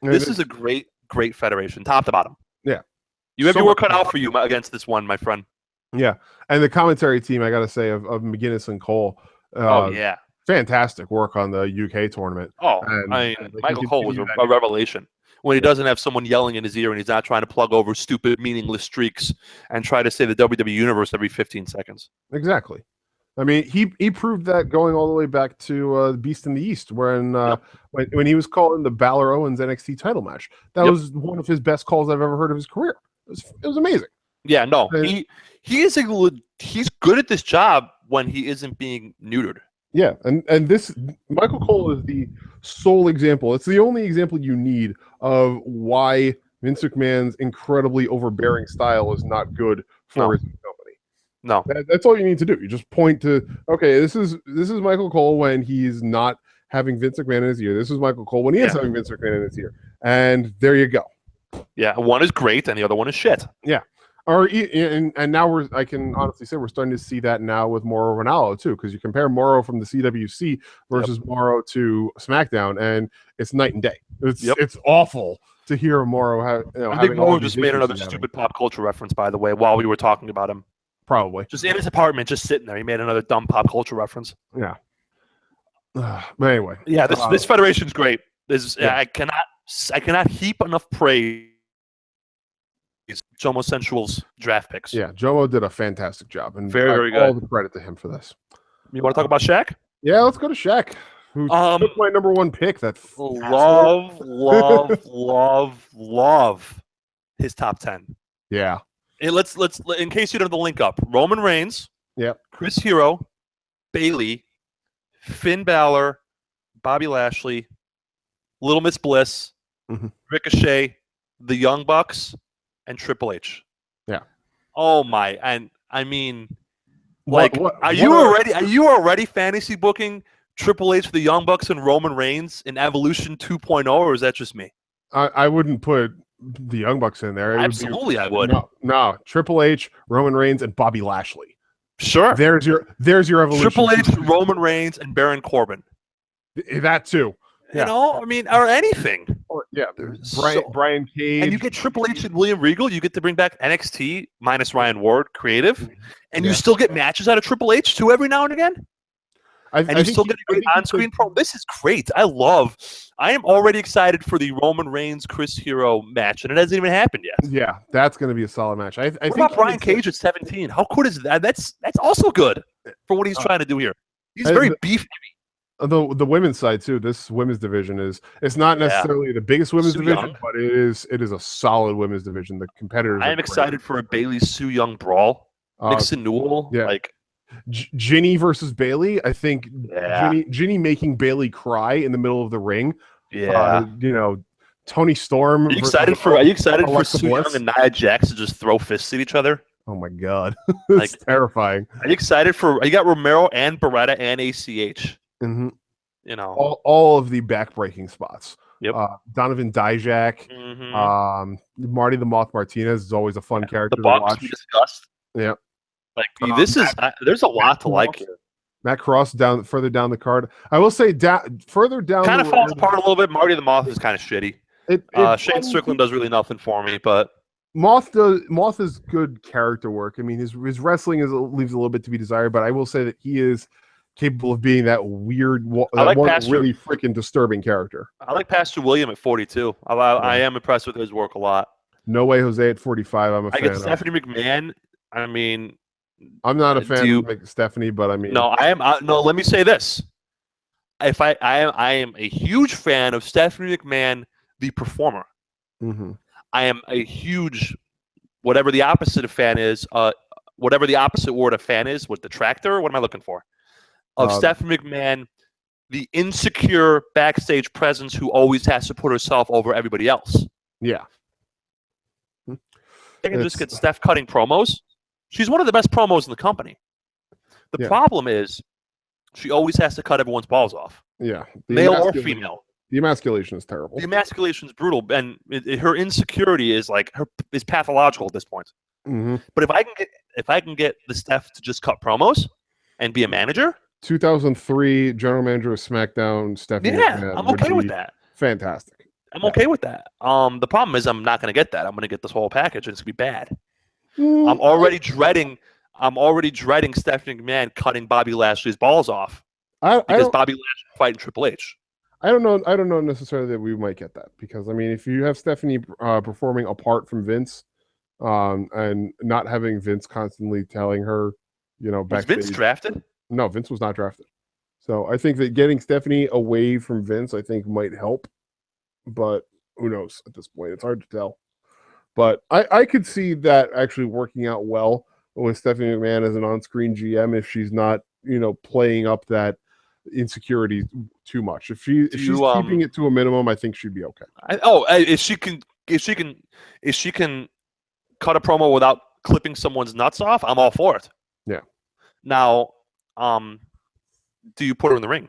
this is a great federation, top to bottom. Yeah, you have your work cut out for you against this one, my friend. Yeah, and the commentary team, I got to say, of McGuinness and Cole. Fantastic work on the UK tournament. Michael Cole was a revelation when he doesn't have someone yelling in his ear and he's not trying to plug over stupid, meaningless streaks and try to say the WWE Universe every 15 seconds. Exactly. I mean, he proved that going all the way back to Beast in the East, when he was calling the Balor Owens NXT title match. That was one of his best calls I've ever heard of his career. It was amazing. Yeah, no, he's good at this job when he isn't being neutered. Yeah, and this Michael Cole is the sole example. It's the only example you need of why Vince McMahon's incredibly overbearing style is not good for his company. No, that's all you need to do. You just point to, okay, this is Michael Cole when he's not having Vince McMahon in his ear. This is Michael Cole when he is having Vince McMahon in his ear. And there you go. Yeah, one is great and the other one is shit. Yeah. And now I can honestly say we're starting to see that now with Mauro Ranallo too, because you compare Mauro from the CWC versus Mauro to SmackDown, and it's night and day. It's awful to hear Mauro. I think Mauro just made another stupid pop culture reference, by the way, while we were talking about him. Probably just in his apartment, just sitting there. He made another dumb pop culture reference. Yeah. But anyway, this federation's great. I cannot heap enough praise Jomo Sensual's draft picks. Yeah, Jomo did a fantastic job, and very all good. the credit to him for this. You want to talk about Shaq? Yeah, let's go to Shaq, who took my number one pick. Love his top 10. Yeah. And let's in case you don't have the link up. Roman Reigns. Yep. Chris Hero, Bayley, Finn Balor, Bobby Lashley, Little Miss Bliss, Ricochet, the Young Bucks, and Triple H. Yeah. Oh my! And I mean, are you already fantasy booking Triple H, the Young Bucks, and Roman Reigns in Evolution 2.0, or is that just me? I wouldn't put the Young Bucks in there. Absolutely, I would. No, Triple H, Roman Reigns, and Bobby Lashley. Sure. There's your Evolution. Triple H, Roman Reigns, and Baron Corbin. That too. You know, I mean, or anything. Yeah, Brian Cage. And you get Triple H and William Regal. You get to bring back NXT minus Ryan Ward, creative. And you still get matches out of Triple H too every now and again. You still get a great on-screen promo. This is great. I am already excited for the Roman Reigns Chris Hero match, and it hasn't even happened yet. Yeah, that's going to be a solid match. What about Brian Cage at 17? How cool is that? That's also good for what he's trying to do here. He's very beefy. The women's side too. This women's division it's not necessarily the biggest women's division, but it is a solid women's division. The competitors. I am excited for a Bayley Sue Young brawl. Nixon Newell, Ginny versus Bayley. I think Ginny making Bayley cry in the middle of the ring. Yeah, Tony Storm. Are you excited for Sue Young and Nia Jax to just throw fists at each other? Oh my god, it's terrifying. Are you excited you got Romero and Beretta and ACH? Mm-hmm. You know, all of the backbreaking spots. Yep. Donovan Dijak, Marty the Moth Martinez is always a fun character to watch. We discussed. Yeah. There's a lot to like here. Matt Cross further down the card. I will say further down kind of falls apart a little bit. Marty the Moth is kind of shitty. Shane Strickland does really nothing for me, but Moth is good character work. I mean, his wrestling leaves a little bit to be desired, but I will say that he is capable of being that weird, really freaking disturbing character. I like Pastor William at 42. I am impressed with his work a lot. No Way Jose at 45. I'm a fan. I get Stephanie McMahon. I mean, I'm not a fan of Stephanie, but I mean, no, I am. No, let me say this: if I am a huge fan of Stephanie McMahon, the performer. Mm-hmm. I am a huge, whatever the opposite of fan is, whatever the opposite word of fan is, what detractor? What am I looking for? Of Stephanie McMahon, the insecure backstage presence who always has to put herself over everybody else. Yeah. I can just get Steph cutting promos. She's one of the best promos in the company. The problem is she always has to cut everyone's balls off. Yeah. Male or female. The emasculation is terrible. The emasculation is brutal, and her insecurity is pathological at this point. Mm-hmm. But if I can get the Steph to just cut promos and be a manager, 2003 general manager of SmackDown, Stephanie. Yeah, I'm okay with that. Fantastic. I'm okay with that. The problem is I'm not going to get that. I'm going to get this whole package, and it's going to be bad. I'm already dreading Stephanie McMahon cutting Bobby Lashley's balls off because Bobby Lashley fighting Triple H. I don't know necessarily that we might get that, because I mean, if you have Stephanie performing apart from Vince, and not having Vince constantly telling her, backstage. Was Vince drafted? No, Vince was not drafted. So I think that getting Stephanie away from Vince, I think, might help, but who knows at this point? It's hard to tell. But I could see that actually working out well with Stephanie McMahon as an on-screen GM if she's not, playing up that insecurity too much. If she's keeping it to a minimum, I think she'd be okay. If she can cut a promo without clipping someone's nuts off, I'm all for it. Yeah. Now, do you put her in the ring?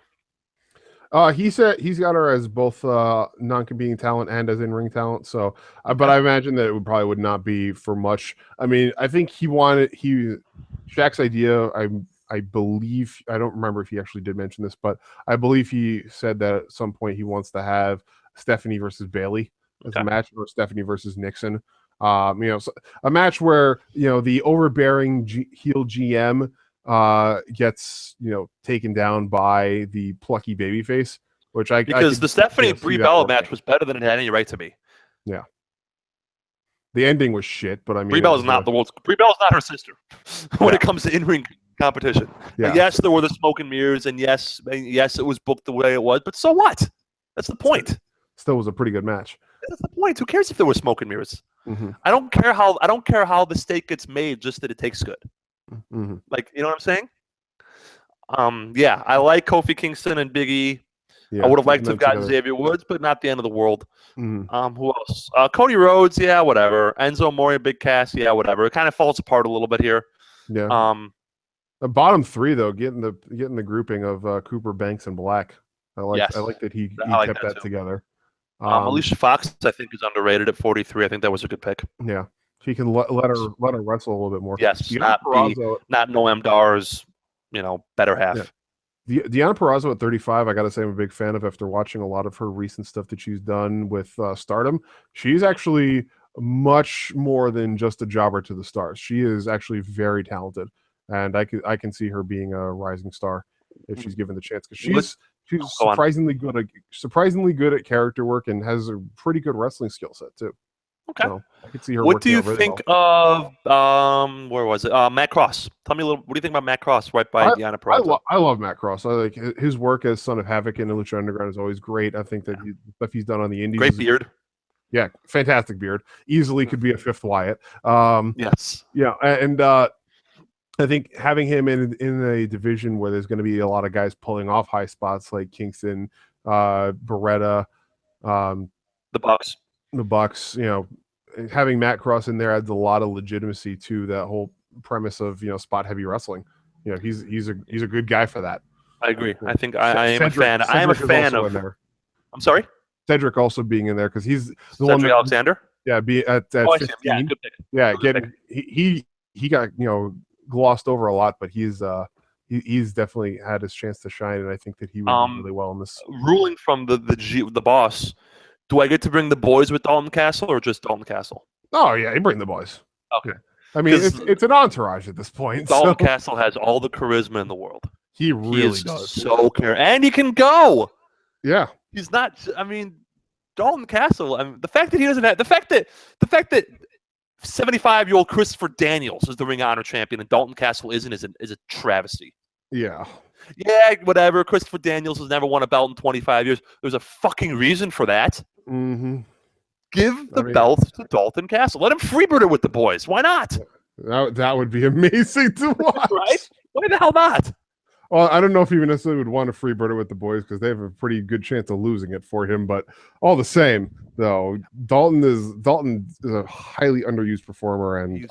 He said he's got her as both non-competing talent and as in-ring talent. So, but I imagine that it probably would not be for much. I mean, I think Shaq's idea. I believe, I don't remember if he actually did mention this, but I believe he said that at some point he wants to have Stephanie versus Bayley as a match, or Stephanie versus Nixon. So a match where the overbearing heel GM gets taken down by the plucky babyface, because the Stephanie Brie Bella match was better than it had any right to be. Yeah, The ending was shit, but I mean, Brie Bella is not the world's. Brie Bella is not her sister when it comes to in-ring competition. Yeah. Yes, there were the smoke and mirrors, and yes, it was booked the way it was. But so what? That's the point. Still was a pretty good match. That's the point. Who cares if there were smoke and mirrors? Mm-hmm. I don't care how the steak gets made, just that it tastes good. Mm-hmm. Like, you know what I'm saying? Yeah, I like Kofi Kingston and Big E. Yeah, I would have liked to have gotten together. Xavier Woods, but not the end of the world. Mm-hmm. Who else? Cody Rhodes, yeah, whatever. Enzo Amore, Big Cass, yeah, whatever. It kind of falls apart a little bit here. Yeah. The bottom three though, getting the grouping of Cooper, Banks, and Black. I like that he kept that together. Alicia Fox, I think, is underrated at 43. I think that was a good pick. Yeah, she can let her wrestle a little bit more. Yes, not Noam Dar's, better half. Yeah. Deonna Purrazzo at 35, I got to say I'm a big fan of after watching a lot of her recent stuff that she's done with Stardom. She's actually much more than just a jobber to the stars. She is actually very talented, and I can see her being a rising star if she's given the chance, because she's surprisingly good at character work and has a pretty good wrestling skill set too. Okay. So I could see her. What do you think of where was it? Matt Cross. Tell me a little. What do you think about Matt Cross right by Deonna Purrazzo? I love Matt Cross. I like his work as Son of Havoc in Lucha Underground is always great. I think that the stuff he's done on the indies. Great beard. Yeah, fantastic beard. Easily could be a fifth Wyatt. Yes. Yeah, and I think having him in a division where there's going to be a lot of guys pulling off high spots like Kingston, Beretta, the Bucks, having Matt Cross in there adds a lot of legitimacy to that whole premise of spot heavy wrestling. He's a good guy for that. I agree. I think I am a fan. I am a fan of. I'm sorry. Cedric also being in there because he's the Cedric one. Alexander. Yeah, be at 15. Yeah, good pick. Yeah, he got glossed over a lot, but he's definitely had his chance to shine, and I think that he would do really well in this. Ruling from the boss. Do I get to bring the boys with Dalton Castle or just Dalton Castle? Oh yeah, you bring the boys. Okay. I mean, it's an entourage at this point. Dalton Castle has all the charisma in the world. He really does. So and he can go. Yeah. He's not. I mean, Dalton Castle. I mean, the fact that he doesn't have the fact that 75-year-old Christopher Daniels is the Ring of Honor champion and Dalton Castle isn't is a travesty. Yeah. Yeah, whatever. Christopher Daniels has never won a belt in 25 years. There's a fucking reason for that. Mm-hmm. Give the belt to Dalton Castle. Let him freebird it with the boys. Why not? That would be amazing to watch. Right? Why the hell not? Well, I don't know if he necessarily would want to freebird it with the boys because they have a pretty good chance of losing it for him. But all the same, though, Dalton is a highly underused performer, and he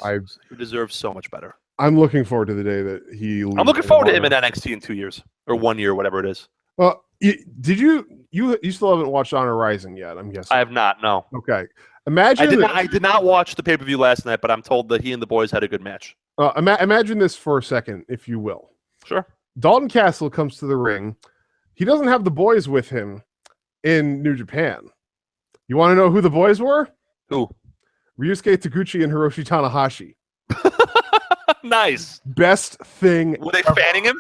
deserves so much better. I'm looking forward to the day that he. I'm looking forward to him in NXT in 2 years or 1 year, whatever it is. Well, did you still haven't watched Honor Rising yet? I'm guessing. I have not. No. Okay. Imagine I did not watch the pay-per-view last night, but I'm told that he and the boys had a good match. Imagine this for a second, if you will. Sure. Dalton Castle comes to the ring. He doesn't have the boys with him in New Japan. You want to know who the boys were? Who? Ryusuke Taguchi and Hiroshi Tanahashi. Nice. Best thing. Were they fanning him?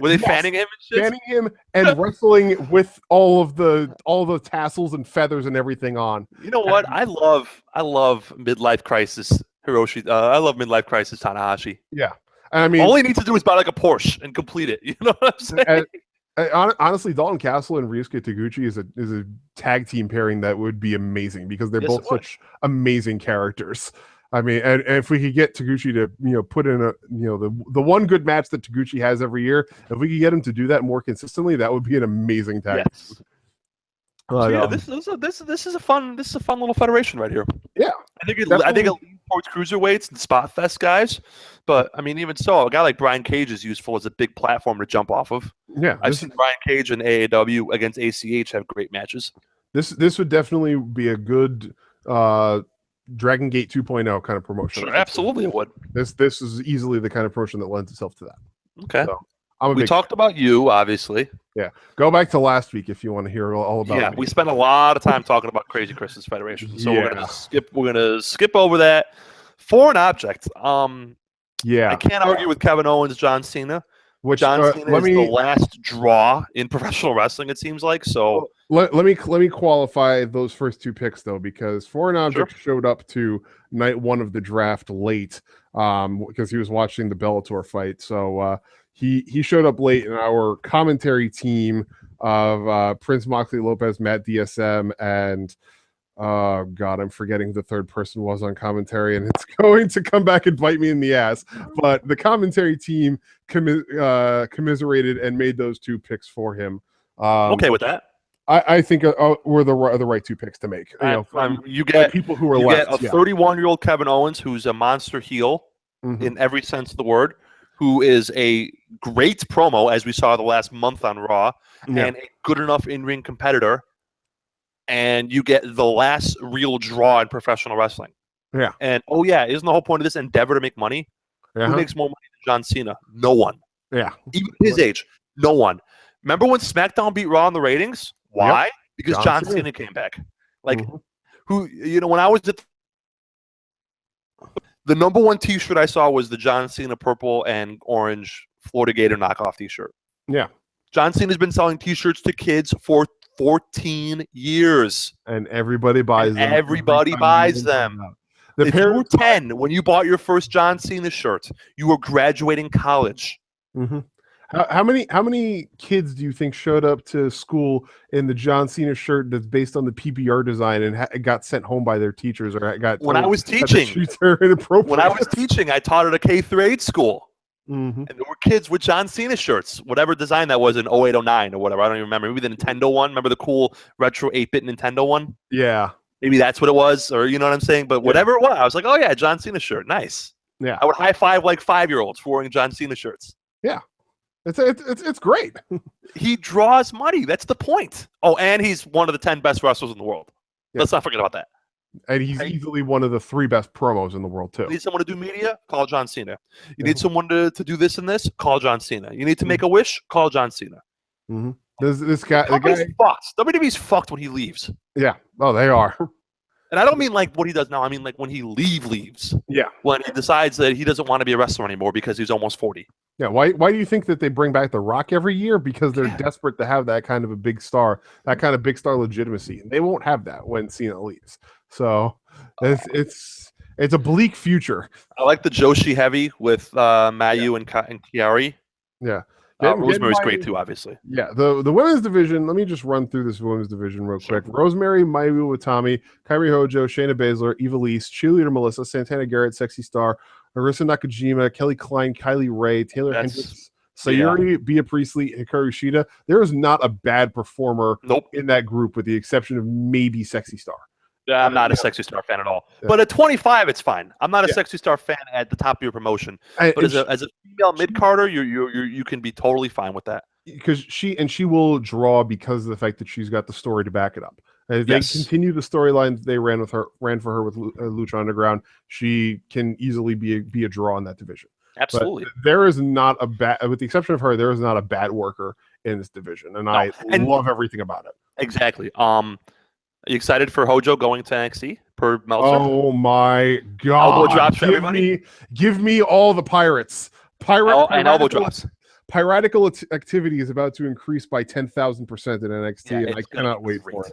Were they fanning him and shit? Fanning him and wrestling with all the tassels and feathers and everything on. You know what? I love midlife crisis Hiroshi. I love midlife crisis Tanahashi. Yeah. I mean, all he needs to do is buy like a Porsche and complete it. You know what I'm saying? Honestly, Dalton Castle and Ryusuke Taguchi is a tag team pairing that would be amazing because they're both such amazing characters. I mean, and if we could get Taguchi to put in the one good match that Taguchi has every year, if we could get him to do that more consistently, that would be an amazing tag. Yes. This is a fun little federation right here. Yeah, I think it leans towards cruiserweights and spot fest guys, but I mean, even so, a guy like Brian Cage is useful as a big platform to jump off of. Yeah, I've seen Brian Cage and AAW against ACH have great matches. This would definitely be a good Dragon Gate 2.0 kind of promotion. Sure, absolutely, it would. This is easily the kind of promotion that lends itself to that. Okay. So, we talked about you, obviously. Yeah. Go back to last week if you want to hear all about it. Yeah, we spent a lot of time talking about Crazy Chris's Federation. So we're gonna skip over that. Foreign Object. I can't argue with Kevin Owens, John Cena. John Cena is the last draw in professional wrestling, it seems like. So Let me qualify those first two picks though, because Foreign Object showed up to night one of the draft late, because he was watching the Bellator fight. So he showed up late in our commentary team of Prince Moxley Lopez, Matt DSM, and oh God, I'm forgetting the third person was on commentary, and it's going to come back and bite me in the ass. But the commentary team commiserated and made those two picks for him. Okay with that. I think we're the right two picks to make. You get people who are left. Get a 31-year-old Kevin Owens who's a monster heel in every sense of the word, who is a great promo, as we saw the last month on Raw, and a good enough in-ring competitor. And you get the last real draw in professional wrestling. Yeah. And isn't the whole point of this endeavor to make money? Who makes more money than John Cena? No one. Yeah. Even his age, no one. Remember when SmackDown beat Raw in the ratings? Why? Yep. Because John Cena came back. Like, when I was at the number one T-shirt I saw was the John Cena purple and orange Florida Gator knockoff T-shirt. Yeah. John Cena's been selling T-shirts to kids for 14 years. And everybody buys them. Everybody buys them. If you were 10 when you bought your first John Cena shirt, you were graduating college. How many kids do you think showed up to school in the John Cena shirt that's based on the PBR design and got sent home by their teachers or got when I was teaching? When I was teaching, I taught at a K-8 school. And there were kids with John Cena shirts, whatever design that was in 08, 09 or whatever. I don't even remember. Maybe the Nintendo one. Remember the cool retro 8-bit Nintendo one? Yeah. Maybe that's what it was, or you know what I'm saying? But whatever it was, I was like, oh, yeah, John Cena shirt. Nice. Yeah. I would high-five like 5-year-olds for wearing John Cena shirts. Yeah. It's great. He draws money. That's the point. Oh, and he's one of the 10 best wrestlers in the world. Yeah. Let's not forget about that. And he's easily one of the 3 best promos in the world, too. You need someone to do media? Call John Cena. You need someone to do this and this? Call John Cena. You need to make a wish? Call John Cena. This guy... fucked. WWE's fucked when he leaves. Yeah. Oh, they are. And I don't mean like what he does now. I mean like when he leaves. Yeah. When he decides that he doesn't want to be a wrestler anymore because he's almost 40. Yeah. Why do you think that they bring back The Rock every year? Because they're desperate to have that kind of a big star, that kind of big star legitimacy. And they won't have that when Cena leaves. So it's a bleak future. I like the Joshi heavy with Mayu and Kiari. Yeah. Rosemary's great too, obviously. Yeah, the women's division. Let me just run through this women's division real quick. Rosemary, Mayu Watami, Kairi Hojo, Shayna Baszler, Eva Lise, Cheerleader Melissa, Santana Garrett, Sexy Star, Arisa Nakajima, Kelly Klein, Kylie Ray, Taylor Hendricks, Sayuri, Bea Priestley, Hikaru Shida. There is not a bad performer in that group, with the exception of maybe Sexy Star. Yeah, I'm not a Sexy Star fan at all. Yeah. But at 25, it's fine. I'm not a Sexy Star fan at the top of your promotion. But as a female mid-carder, you can be totally fine with that. Because she will draw because of the fact that she's got the story to back it up. As they continue the storyline they ran for her with Lucha Underground, she can easily be a draw in that division. Absolutely. But there is not a bad, with the exception of her, there is not a bad worker in this division, and I love everything about it. Exactly. Are you excited for Hojo going to NXT per Meltzer? Oh my God! Elbow drops for everybody. Give me all the pirates. And elbow drops. Piratical activity is about to increase by 10,000% in NXT, and I cannot wait for it.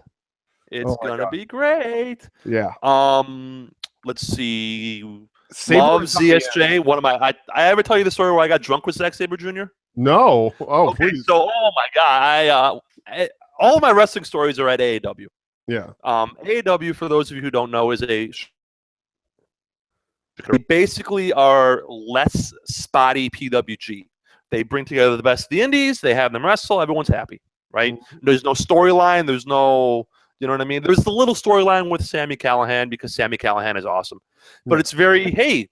It's gonna be great. Yeah. Let's see. Love ZSJ. One of my. I ever tell you the story where I got drunk with Zack Sabre Jr.? No. Oh, okay, please. So, oh my God, all of my wrestling stories are at AAW. Yeah. AAW, for those of you who don't know, is they basically are less spotty PWG. They bring together the best of the indies. They have them wrestle. Everyone's happy, right? There's no storyline. There's no, you know what I mean? There's the little storyline with Sami Callihan because Sami Callihan is awesome. But it's very, hey,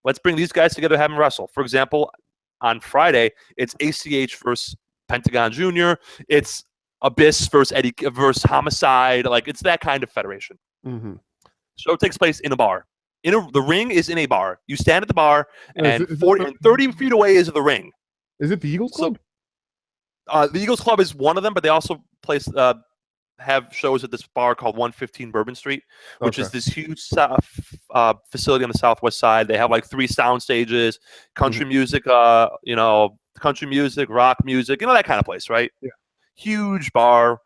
let's bring these guys together, have them wrestle. For example, on Friday, it's ACH versus Pentagon Jr. It's Abyss versus Homicide. Like, it's that kind of federation. So it takes place in a bar. The ring is in a bar. You stand at the bar, and 30 feet away is the ring. Is it the Eagles Club? So, the Eagles Club is one of them, but they also have shows at this bar called 115 Bourbon Street, which is this huge facility on the southwest side. They have like 3 sound stages, country music, country music, rock music, that kind of place, right? Yeah. Huge bar.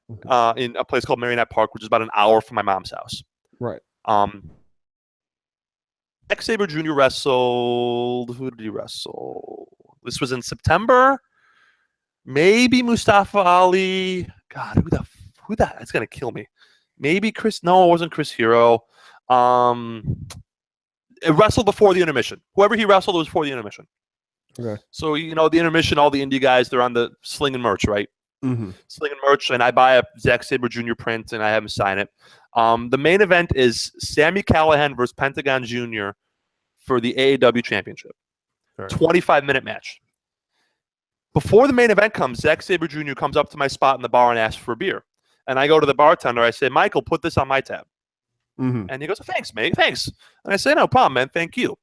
in a place called Marionette Park, which is about an hour from my mom's house. Right. Xavier Jr. wrestled. Who did he wrestle? This was in September. Maybe Mustafa Ali. God, who the? It's gonna kill me. Maybe Chris. No, it wasn't Chris Hero. It wrestled before the intermission. Whoever he wrestled, it was before the intermission. Okay. So the intermission, all the indie guys, they're on the slinging merch, right? Mm-hmm. Slinging merch, and I buy a Zack Sabre Jr. print, and I have him sign it. The main event is Sami Callihan versus Pentagon Jr. for the AEW Championship. Right. 25-minute match. Before the main event comes, Zack Sabre Jr. comes up to my spot in the bar and asks for a beer. And I go to the bartender. I say, Michael, put this on my tab. Mm-hmm. And he goes, thanks, mate. Thanks. And I say, no problem, man. Thank you.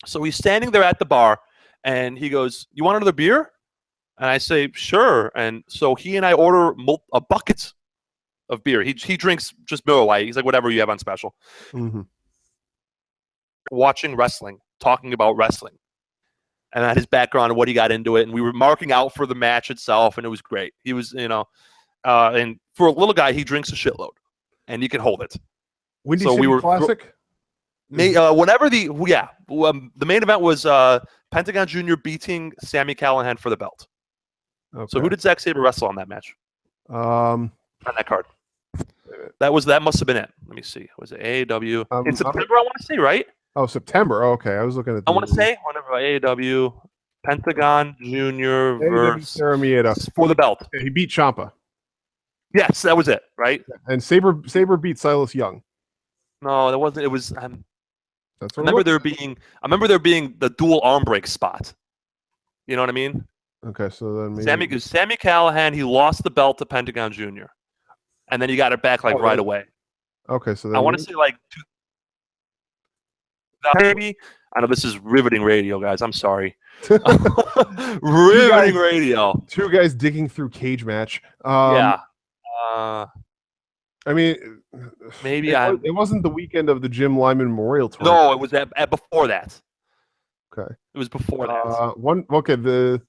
So he's standing there at the bar, and he goes, you want another beer? And I say, sure. And so he and I order a bucket of beer. He drinks just Miller Lite. He's like, whatever you have on special. Mm-hmm. Watching wrestling, talking about wrestling, and at his background and what he got into it. And we were marking out for the match itself, and it was great. He was, and for a little guy, he drinks a shitload, and he can hold it. Windy City Classic? Whenever the main event was Pentagon Jr. beating Sami Callihan for the belt. Okay. So who did Zack Sabre wrestle on that match? On that card. That must have been it. Let me see. Was it AEW? In September, I want to say, right? Oh, September. Oh, okay. I was looking at I want to say whenever AEW Pentagon Jr. versus for the belt. Yeah, he beat Ciampa. Yes, that was it, right? And Sabre beat Silas Young. No, that wasn't. It was. I remember there being the dual arm break spot. You know what I mean? Okay, so then maybe Sami Callihan, he lost the belt to Pentagon Jr. and then he got it back right away. Okay, so then I want to say maybe. I know this is riveting radio, guys. I'm sorry. Riveting radio. Two guys digging through cage match. Yeah. I mean, maybe it wasn't the weekend of the Jim Lyman Memorial Tour. No, it was before that. Okay. It was before that.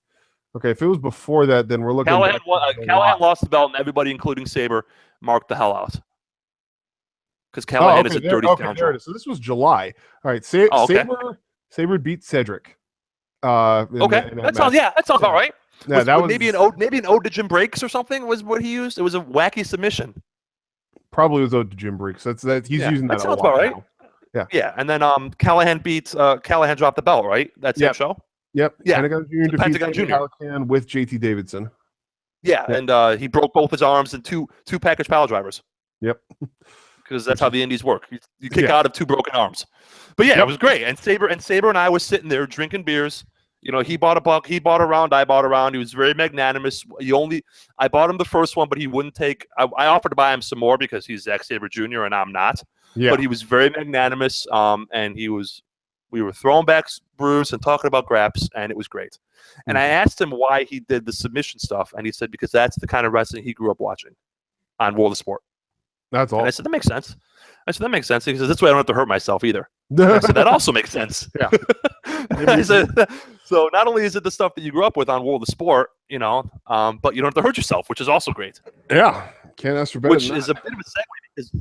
If it was before that, then we're looking. Callihan lost the belt, and everybody, including Sabre, marked the hell out. Because Callihan is a dirty scoundrel. So this was July. All right, Sabre beat Cedric. That sounds about right. Yeah, that was maybe an ode to Jim Breaks or something was what he used. It was a wacky submission. Probably was ode to Jim Breaks. He's using that. That sounds about right. Now. Yeah, and then Callihan beats Callihan dropped the belt, right? That same show. Yep. Yeah. Pentagon Jr. Pentagon Jr. Callihan with JT Davidson. Yeah, and he broke both his arms in two package pile drivers. Yep. Because that's how the indies work. You kick out of two broken arms. But it was great. And Sabre and I was sitting there drinking beers. He bought a round, I bought a round. He was very magnanimous. I bought him the first one, but he wouldn't take. I offered to buy him some more because he's Zack Sabre Jr. and I'm not. Yeah. But he was very magnanimous. And we were throwing back brews and talking about graps, and it was great. And I asked him why he did the submission stuff, and he said because that's the kind of wrestling he grew up watching on World of Sport. That's all. And I said, that makes sense. He says, this way I don't have to hurt myself either. I said, that also makes sense. Yeah. I said, so not only is it the stuff that you grew up with on World of Sport, but you don't have to hurt yourself, which is also great. Yeah. Can't ask for better. Which is a bit of a segue because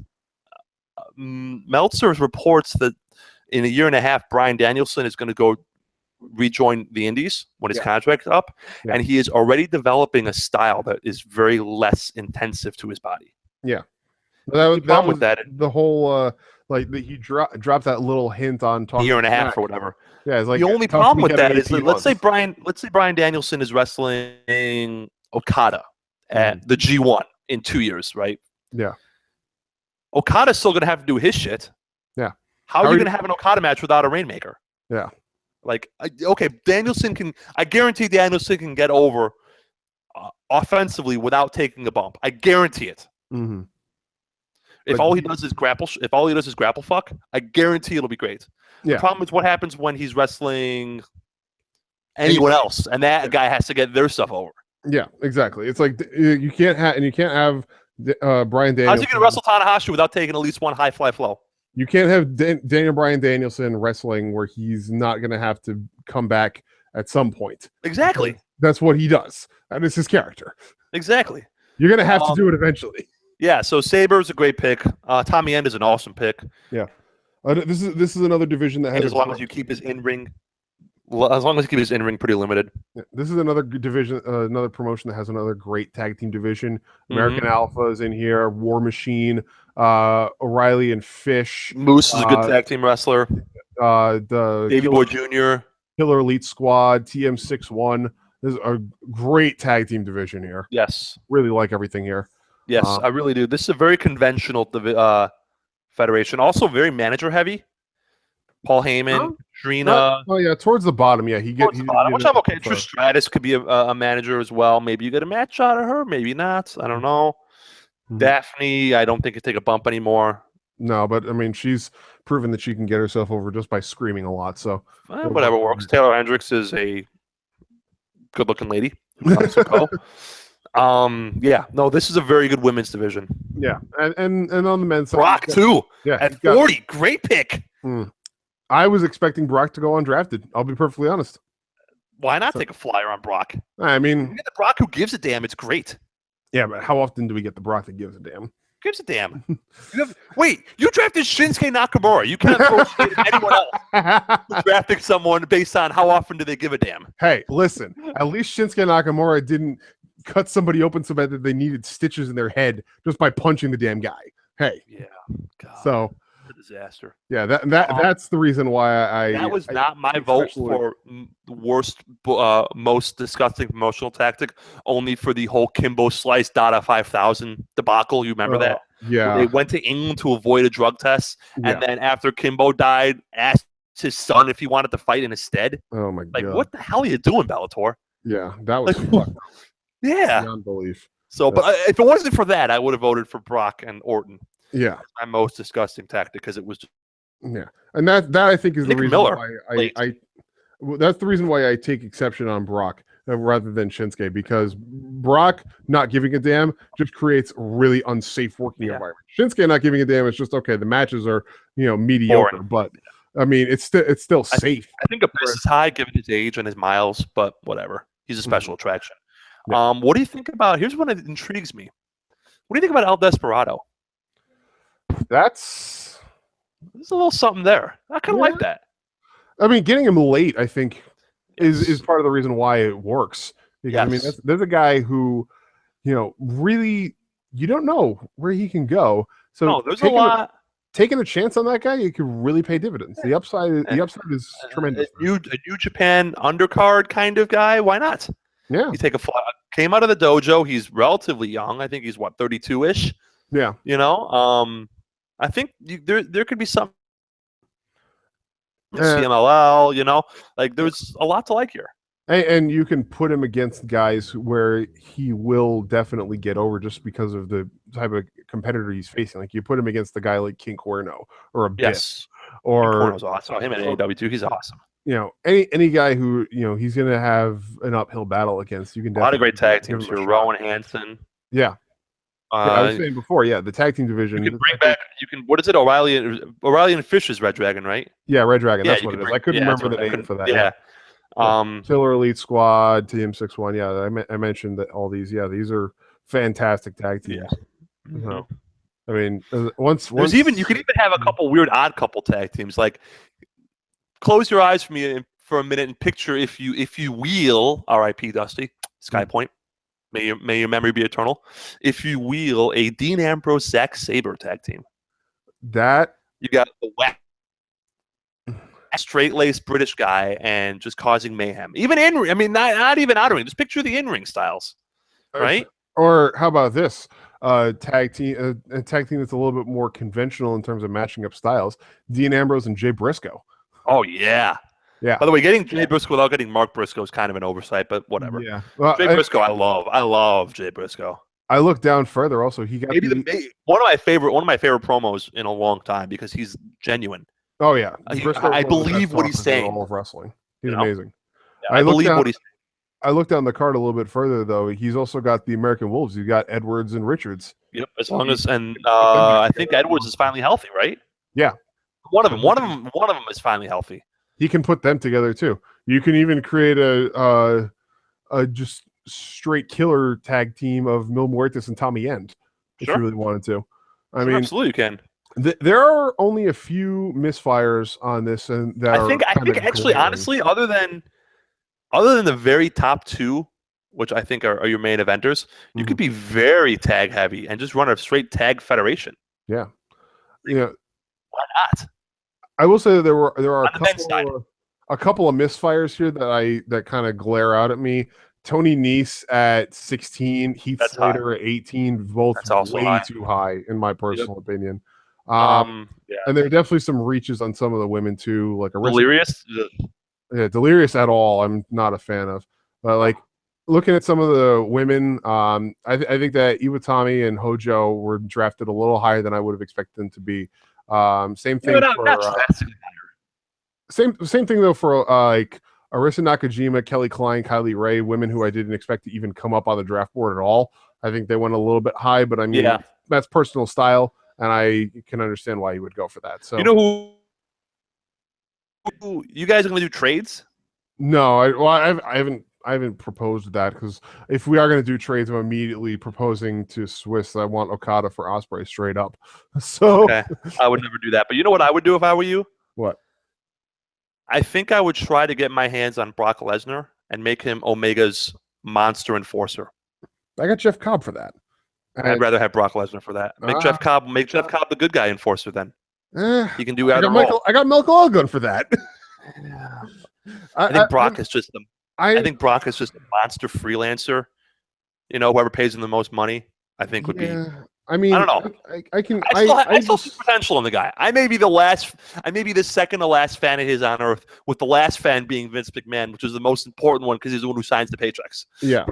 Meltzer reports that in a year and a half, Bryan Danielson is going to go rejoin the Indies when his contract's up. Yeah. And he is already developing a style that is very less intensive to his body. Yeah. That was the whole he dropped that little hint on talking a year and a half or whatever. Yeah, it's like the only problem with that is that let's say Bryan Danielson is wrestling Okada at the G1 in 2 years, right? Yeah. Okada's still gonna have to do his shit. Yeah. How are you gonna have an Okada match without a Rainmaker? Yeah. Danielson can. I guarantee Danielson can get over offensively without taking a bump. I guarantee it. Mm-hmm. If all he does is grapple fuck, I guarantee it'll be great. Yeah. The problem is what happens when he's wrestling anyone else, and that guy has to get their stuff over. Yeah, exactly. It's like you can't have Bryan Danielson. How's he going to wrestle Tanahashi without taking at least one high fly flow? You can't have Bryan Danielson wrestling where he's not going to have to come back at some point. Exactly. That's what he does. That is his character. Exactly. You're gonna have to do it eventually. Yeah, so Saber's a great pick. Tommy End is an awesome pick. Yeah, this is another division that has as long as you keep his in-ring, pretty limited. Yeah, this is another good division, another promotion that has another great tag team division. American Alpha is in here. War Machine, O'Reilly and Fish. Moose is a good tag team wrestler. The Davey Boy Jr. Killer Elite Squad, TM61. This is a great tag team division here. Yes, really like everything here. Yes, I really do. This is a very conventional federation. Also very manager heavy. Paul Heyman, Trina. Oh yeah, towards the bottom. Yeah, which I'm okay. Trish Stratus could be a manager as well. Maybe you get a match out of her. Maybe not. I don't know. Daphne, I don't think could take a bump anymore. No, but I mean, she's proven that she can get herself over just by screaming a lot. So whatever works. Taylor Hendricks is a good-looking lady. Yeah, no, this is a very good women's division. Yeah, and on the men's side, Brock too. Yeah, at 40, great pick. I was expecting Brock to go undrafted. I'll be perfectly honest. Why not take a flyer on Brock? I mean, you get the Brock who gives a damn. It's great. Yeah, but how often do we get the Brock that gives a damn? Gives a damn. Wait, you drafted Shinsuke Nakamura. You can't throw shade at anyone else drafting someone based on how often do they give a damn. Hey, listen, at least Shinsuke Nakamura didn't cut somebody open so bad that they needed stitches in their head just by punching the damn guy. Hey. Yeah. God, so a disaster. Yeah, that's the reason why that was not my vote for worst, most disgusting promotional tactic. Only for the whole Kimbo Slice Dada 5000 debacle. You remember that? Yeah. They went to England to avoid a drug test, and then after Kimbo died, asked his son if he wanted to fight in his stead. Oh my god! Like, what the hell are you doing, Bellator? Yeah, that was fucked up. Yeah, beyond belief. So, but if it wasn't for that, I would have voted for Brock and Orton. Yeah, my most disgusting tactic because it was. Yeah, and that I think is Nick the reason Miller, why that's the reason why I take exception on Brock rather than Shinsuke, because Brock not giving a damn just creates a really unsafe working environment. Shinsuke not giving a damn is just okay. The matches are mediocre, but I mean it's still safe. I think a bit is high given his age and his miles, but whatever. He's a special attraction. Yeah. What do you think about? Here's one that intrigues me. What do you think about El Desperado? There's a little something there. I kind of like that. I mean, getting him late, I think, is part of the reason why it works. Because I mean, there's a guy who, really you don't know where he can go. So there's a lot. Taking a chance on that guy, you could really pay dividends. The upside is tremendous. A New Japan undercard kind of guy. Why not? Yeah. You take a fly. Came out of the dojo. He's relatively young. I think he's 32-ish. Yeah. I think there could be some CMLL, like there's a lot to like here. And you can put him against guys where he will definitely get over just because of the type of competitor he's facing. Like you put him against the guy like King Cuerno or a Biff, or Cuerno's awesome. Him at AEW too. He's awesome. Any guy who he's going to have an uphill battle against. You can a lot of great tag teams here. Rowan Hansen. Yeah. I was saying before, the tag team division. You can bring back. What is it? O'Reilly and Fish is Red Dragon, right? Yeah, Red Dragon. That's what it is. I couldn't remember the name for that. Yeah. Killer Elite Squad, TM61. Yeah, I mentioned that all these. Yeah, these are fantastic tag teams. Yeah. Mm-hmm. I mean, once you can even have a couple weird odd couple tag teams. Like, close your eyes for a minute and picture if you wheel R.I.P. Dusty Sky Point. May your memory be eternal. If you wheel a Dean Ambrose Zack Sabre tag team, that you got the whack straight-laced British guy and just causing mayhem. Even not even out of ring. Just picture the in-ring styles, right? Or how about this tag team? A tag team that's a little bit more conventional in terms of matching up styles. Dean Ambrose and Jay Briscoe. Oh yeah. Yeah. By the way, getting Jay Briscoe without getting Mark Briscoe is kind of an oversight, but whatever. Yeah. Well, Jay Briscoe, I love Jay Briscoe. I look down further. Also, he got one of my favorite promos in a long time because he's genuine. Oh yeah, I believe what he's saying. All of wrestling, he's amazing. Yeah, I believe what he's saying. I looked down the card a little bit further though. He's also got the American Wolves. You got Edwards and Richards. Yep. As long as I think Edwards is finally healthy, right? Yeah. One of them is finally healthy. He can put them together too. You can even create a just straight killer tag team of Mil Muertes and Tommy End if you really wanted to. I mean, absolutely you can. There are only a few misfires on this, and I think actually, honestly, other than the very top two, which I think are your main eventers, you could be very tag heavy and just run a straight tag federation. Yeah, yeah. Why not? I will say that there are a couple of misfires here that kind of glare out at me. Tony Nese at 16, Heath Slater at 18, both way too high in my personal opinion. And there are definitely some reaches on some of the women too, like Delirious. Yeah, Delirious at all. I'm not a fan of, but like looking at some of the women, I think that Iwatani and Hojo were drafted a little higher than I would have expected them to be. Same thing same thing though for like Arisa Nakajima, Kelly Klein, Kaylee Ray, women who I didn't expect to even come up on the draft board at all. I think they went a little bit high, but I mean that's personal style, and I can understand why you would go for that. So you know who you guys are going to do trades? No, I haven't proposed that, because if we are going to do trades, I'm immediately proposing to Swiss. I want Okada for Ospreay straight up. So okay. I would never do that. But you know what I would do if I were you? What? I think I would try to get my hands on Brock Lesnar and make him Omega's monster enforcer. I got Jeff Cobb for that. I'd rather have Brock Lesnar for that. Make Jeff Cobb the good guy enforcer then. He can do either role. I got Michael Allgun for that. I think Brock is just I think Brock is just a monster freelancer. You know, whoever pays him the most money, I think would be. I mean, I don't know. I still see potential in the guy. I may be the second to last fan of his on earth, with the last fan being Vince McMahon, which is the most important one because he's the one who signs the paychecks. Yeah,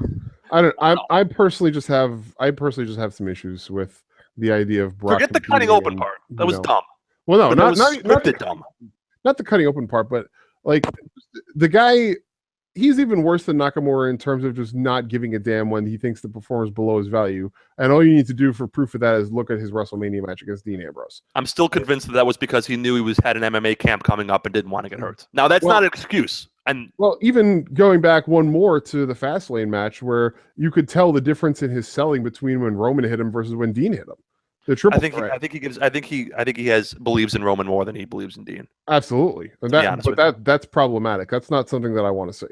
I personally just have some issues with the idea of Brock. Forget the cutting open part. That was dumb. Well, no, not dumb. Not the cutting open part, but like the guy. He's even worse than Nakamura in terms of just not giving a damn when he thinks the performer's below his value. And all you need to do for proof of that is look at his WrestleMania match against Dean Ambrose. I'm still convinced that was because he knew he had an MMA camp coming up and didn't want to get hurt. Now, that's not an excuse. And even going back one more to the Fastlane match, where you could tell the difference in his selling between when Roman hit him versus when Dean hit him. The triple threat. I think he believes in Roman more than he believes in Dean. Absolutely. That's problematic. That's not something that I want to see.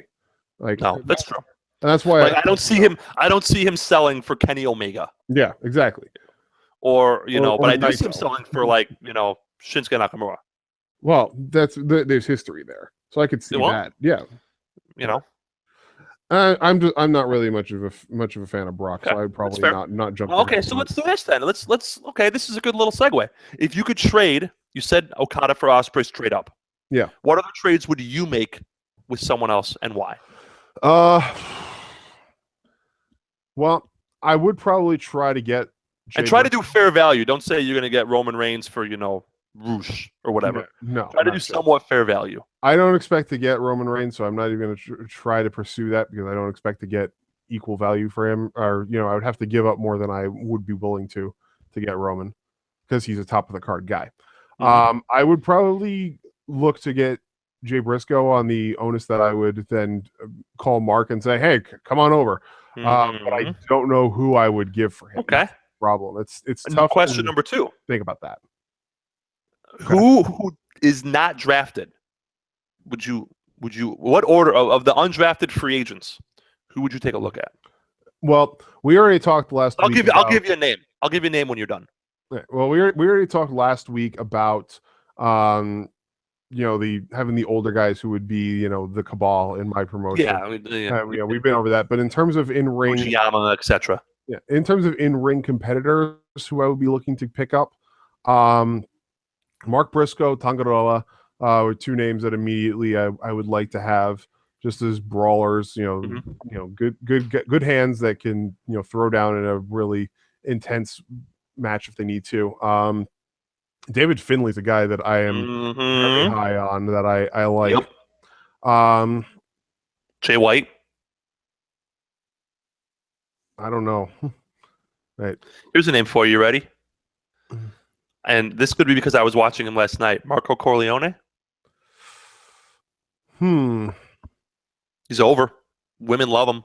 Like, no, that's true. And that's why I don't see him selling for Kenny Omega. Yeah, exactly. But I do see him selling for Shinsuke Nakamura. Well, there's history there, so I could see that. Yeah, I'm not really much of a fan of Brock, so I'd probably not jump. Okay, so let's do this then. Let's okay. This is a good little segue. If you could trade, you said Okada for Ospreay straight up. Yeah. What other trades would you make with someone else, and why? Well, I would probably try to get to do fair value. Don't say you're going to get Roman Reigns for Roosh or whatever. No, try to do somewhat fair value. I don't expect to get Roman Reigns, so I'm not even going to try to pursue that, because I don't expect to get equal value for him. Or I would have to give up more than I would be willing to get Roman, because he's a top of the card guy. Mm-hmm. I would probably look to get Jay Briscoe on the onus that I would then call Mark and say, "Hey, come on over." But I don't know who I would give for him. Okay, problem. It's tough. Question number 2. Think about that. Who is not drafted? Would you? What order of the undrafted free agents? Who would you take a look at? Well, we already talked last week. I'll give you a name. I'll give you a name when you're done. Well, we already talked last week about having the older guys who would be, the cabal in my promotion. Yeah, we've been over that. But in terms of in-ring, Fujiyama, etc. Yeah, in terms of in-ring competitors who I would be looking to pick up, Mark Briscoe, Tangaroa, were two names that immediately I would like to have just as brawlers. Good hands that can throw down in a really intense match if they need to. David Finley's a guy that I am very high on, that I like. Yep. Jay White. I don't know. Right. Here's a name for you. Ready? And this could be because I was watching him last night. Marco Corleone. He's over. Women love him.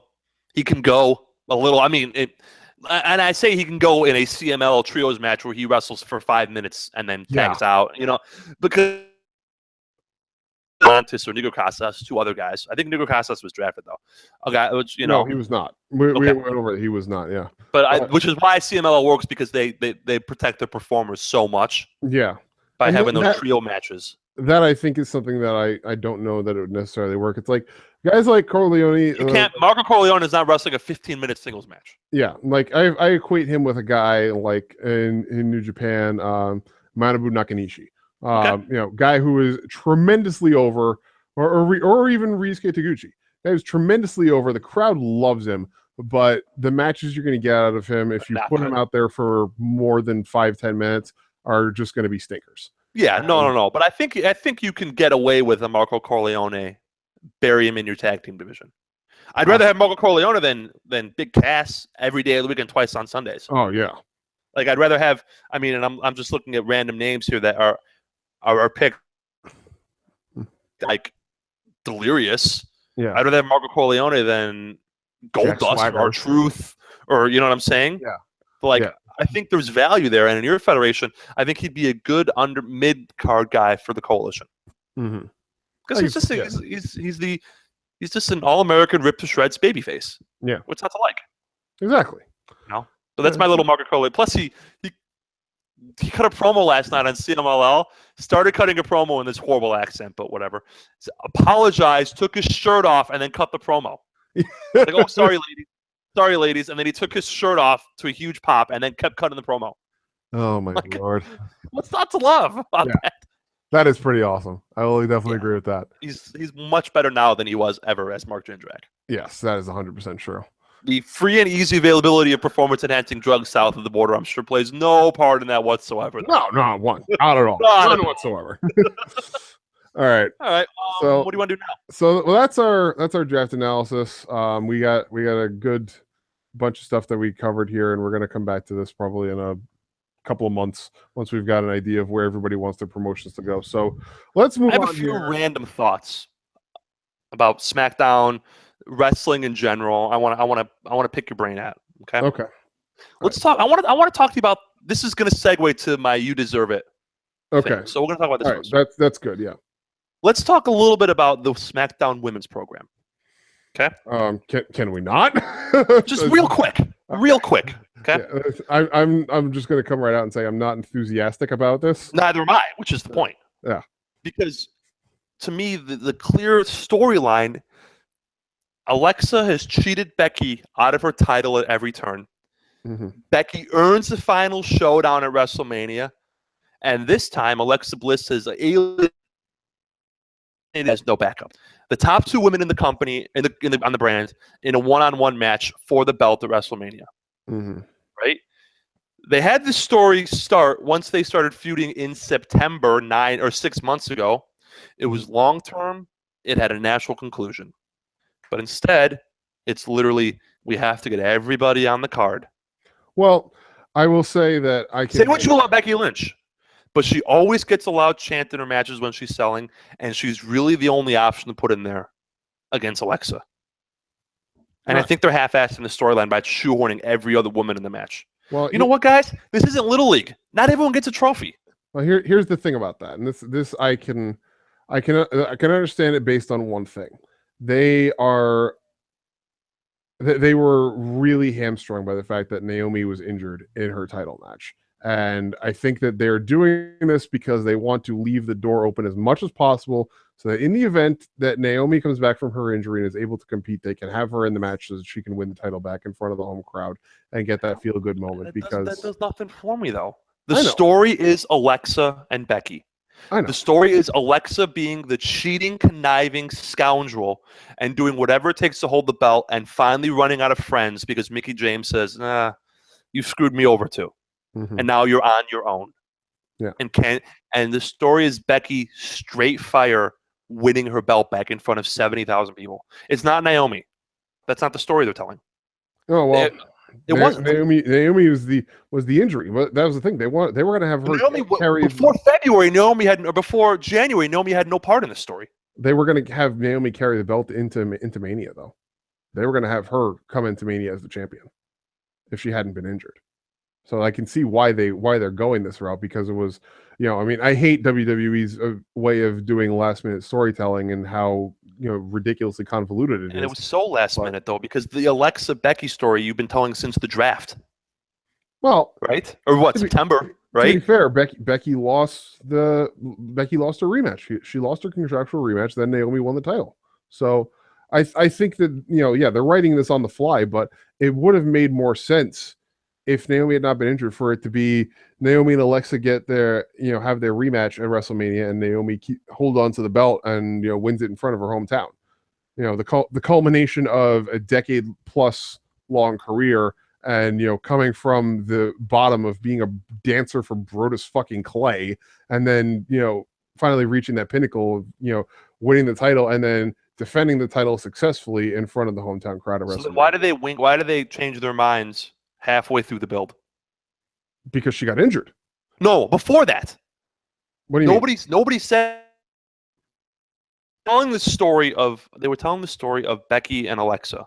He can go a little. I mean, and I say he can go in a CML trios match where he wrestles for 5 minutes and then tags out. Because Montes or Nico Casas, 2 other guys. I think Nico Casas was drafted though. A guy, which no, he was not. We went over it. He was not. Yeah, but which is why CMLL works, because they protect their performers so much. Yeah, by having those trio matches. That I think is something that I don't know that it would necessarily work. It's like guys like Corleone. You can't. Marco Corleone is not wrestling a 15-minute singles match. Yeah, like I equate him with a guy like in New Japan, Manabu Nakanishi. Guy who is tremendously over, or even Ryusuke Taguchi. Guy who's tremendously over. The crowd loves him, but the matches you're going to get out of him, if you put him out there for more than 5-10 minutes, are just going to be stinkers. Yeah, no. But I think you can get away with a Marco Corleone, bury him in your tag team division. I'd rather have Marco Corleone than Big Cass every day of the week and twice on Sundays. Oh yeah. Like I'd rather have. I mean, and I'm just looking at random names here that are picked, like Delirious. Yeah. I'd rather have Marco Corleone than Goldust or Truth, or you know what I'm saying? Yeah. But like. Yeah. I think there's value there, and in your federation, I think he'd be a good mid card guy for the coalition. Because he's just an all-American, ripped to shreds babyface. Yeah, what's not to like? Exactly. So that's my little Marco Corleone. Plus, he cut a promo last night on CMLL. Started cutting a promo in this horrible accent, but whatever. Apologized, took his shirt off, and then cut the promo. Like, oh, sorry, ladies. And then he took his shirt off to a huge pop and then kept cutting the promo. Oh, my Lord. What's not to love about that? That is pretty awesome. I will definitely agree with that. He's much better now than he was ever as Mark Jindrak. Yes, that is 100% true. The free and easy availability of performance-enhancing drugs south of the border, I'm sure, plays no part in that whatsoever. No, not one. Not at all. None whatsoever. All right. So what do you want to do now? So that's our draft analysis. We got a good bunch of stuff that we covered here, and we're going to come back to this probably in a couple of months once we've got an idea of where everybody wants their promotions to go. So let's move on. I have a few random thoughts about SmackDown wrestling in general. I want to pick your brain at. Okay. Let's talk. I want to talk to you about. This is going to segue to my "You Deserve It." Okay. So we're going to talk about this first. That's good. Yeah. Let's talk a little bit about the SmackDown women's program. Okay. Can we not? Just real quick. Okay. Yeah, I'm just going to come right out and say I'm not enthusiastic about this. Neither am I, which is the point. Yeah. Because to me, the clear storyline, Alexa has cheated Becky out of her title at every turn. Mm-hmm. Becky earns the final showdown at WrestleMania, and this time Alexa Bliss has has no backup. The top 2 women in the company on the brand in a one-on-one match for the belt at WrestleMania. Mm-hmm. Right? They had this story start once they started feuding in September 6 months ago. It was long-term. It had a natural conclusion. But instead, it's literally, we have to get everybody on the card. Well, I will say that I can say what you will about Becky Lynch. But she always gets allowed chant in her matches when she's selling, and she's really the only option to put in there against Alexa. And I think they're half-assing the storyline by shoehorning every other woman in the match. Well, you know what, guys? This isn't Little League. Not everyone gets a trophy. Well, here's the thing about that, and this I can understand it based on one thing. They were really hamstrung by the fact that Naomi was injured in her title match. And I think that they're doing this because they want to leave the door open as much as possible so that in the event that Naomi comes back from her injury and is able to compete, they can have her in the match so that she can win the title back in front of the home crowd and get that feel-good moment. That does nothing for me, though. The story is Alexa and Becky. I know. The story is Alexa being the cheating, conniving scoundrel and doing whatever it takes to hold the belt and finally running out of friends because Mickie James says, nah, you screwed me over too. Mm-hmm. And now you're on your own. Yeah. And the story is Becky straight fire winning her belt back in front of 70,000 people. It's not Naomi. That's not the story they're telling. Oh well, it wasn't. Naomi was the injury. But that was the thing. They were going to have her carry before January. Naomi had no part in the story. They were going to have Naomi carry the belt into Mania though. they were going to have her come into Mania as the champion if she hadn't been injured. So I can see why they're going this route, because it was, I mean, I hate WWE's way of doing last minute storytelling and how ridiculously convoluted it is. And it was so last minute though, because the Alexa Becky story you've been telling since the draft. Well, right, or what, September, right? To be fair, Becky lost her rematch. She lost her contractual rematch. Then Naomi won the title. So I think that they're writing this on the fly, but it would have made more sense if Naomi had not been injured for it to be Naomi and Alexa get their, have their rematch at WrestleMania, and Naomi hold on to the belt and, wins it in front of her hometown. The culmination of a decade plus long career, and, coming from the bottom of being a dancer for Brodus fucking Clay, and then, finally reaching that pinnacle of, winning the title and then defending the title successfully in front of the hometown crowd at WrestleMania. So why did they win? Why did they change their minds halfway through the build? Because she got injured. No, before that. What do you mean? Nobody said. They were telling the story of Becky and Alexa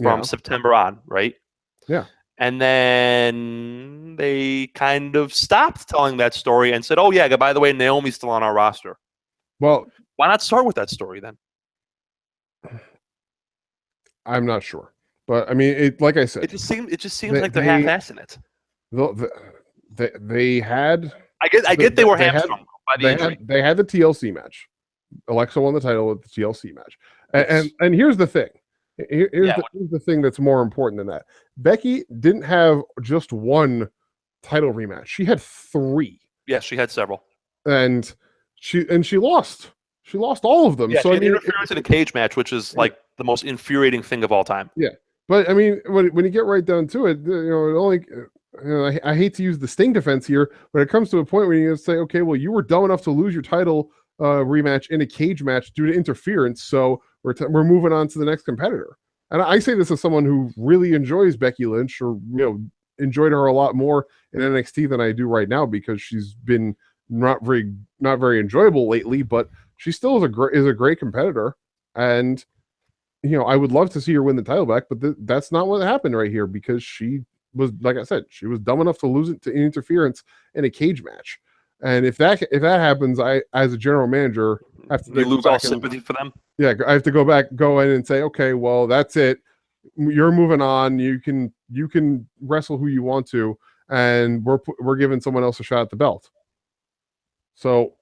from September on, right? Yeah. And then they kind of stopped telling that story and said, "Oh yeah, by the way, Naomi's still on our roster." Well, why not start with that story then? I'm not sure, but I mean, like I said, it just seems like they're half-assing it. They had. I get they were hamstrung by the injury. They had the TLC match. Alexa won the title with the TLC match, and here's the thing. Here's the thing that's more important than that. Becky didn't have just one title rematch. She had 3. Yes, she had several, and she lost. She lost all of them. Yeah, so she had interference in a cage match, which is like the most infuriating thing of all time. Yeah, but I mean, when you get right down to it, I hate to use the Sting defense here, but it comes to a point where you say, okay, well, you were dumb enough to lose your title rematch in a cage match due to interference, so we're moving on to the next competitor. And I say this as someone who really enjoys Becky Lynch, or enjoyed her a lot more in NXT than I do right now, because she's been not very enjoyable lately, but she still is a great competitor, and I would love to see her win the title back, but that's not what happened right here, because she was, like I said, she was dumb enough to lose it to interference in a cage match. And if that happens, I, as a general manager, have to lose all sympathy for them. Yeah, I have to go in and say, okay, well, that's it. You're moving on. You can wrestle who you want to, and we're giving someone else a shot at the belt. So,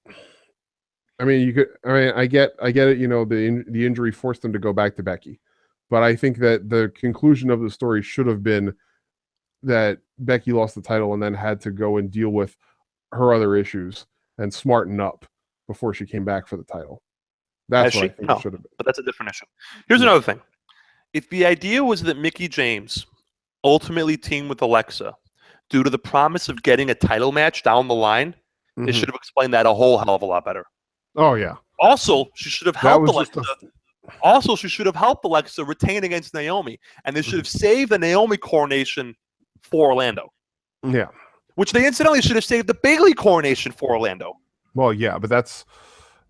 I mean, I get it. The injury forced them to go back to Becky, but I think that the conclusion of the story should have been that Becky lost the title and then had to go and deal with her other issues and smarten up before she came back for the title. That's what I think it should have been. But that's a different issue. Here's another thing. If the idea was that Mickie James ultimately teamed with Alexa due to the promise of getting a title match down the line, they should have explained that a whole hell of a lot better. Oh, yeah. Also, she should have helped Alexa. Also, she should have helped Alexa retain against Naomi, and they should have saved the Naomi coronation for Orlando. Yeah. Which they incidentally should have saved the Bayley coronation for Orlando. Well, yeah, but that's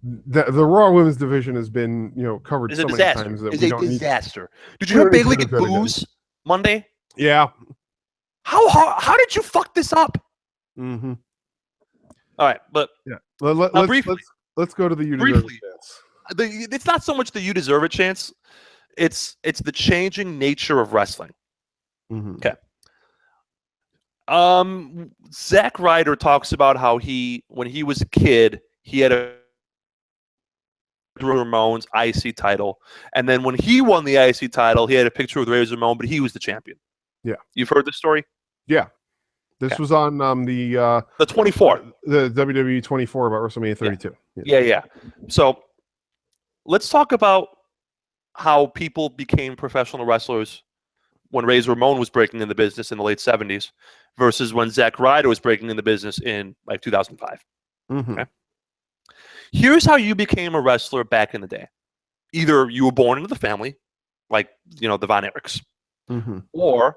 the Raw Women's division has been covered so many times that we don't need. Disaster. Did you hear Bayley get booze Monday? Yeah. How did you fuck this up? Mm-hmm. All right, but yeah, let's go to the you deserve it chance. It's not so much the you deserve it chance. It's the changing nature of wrestling. Mm-hmm. Okay. Zack Ryder talks about how when he was a kid, he had a Ramon's IC title, and then when he won the IC title, he had a picture with Razor Ramon, but he was the champion. Yeah, you've heard this story. Yeah, this was on the 24, the WWE 24 about WrestleMania 32. Yeah. So let's talk about how people became professional wrestlers when Razor Ramon was breaking in the business in the late 70s versus when Zack Ryder was breaking in the business in like 2005. Mm-hmm. Okay? Here's how you became a wrestler back in the day. Either you were born into the family, like, the Von Erichs, or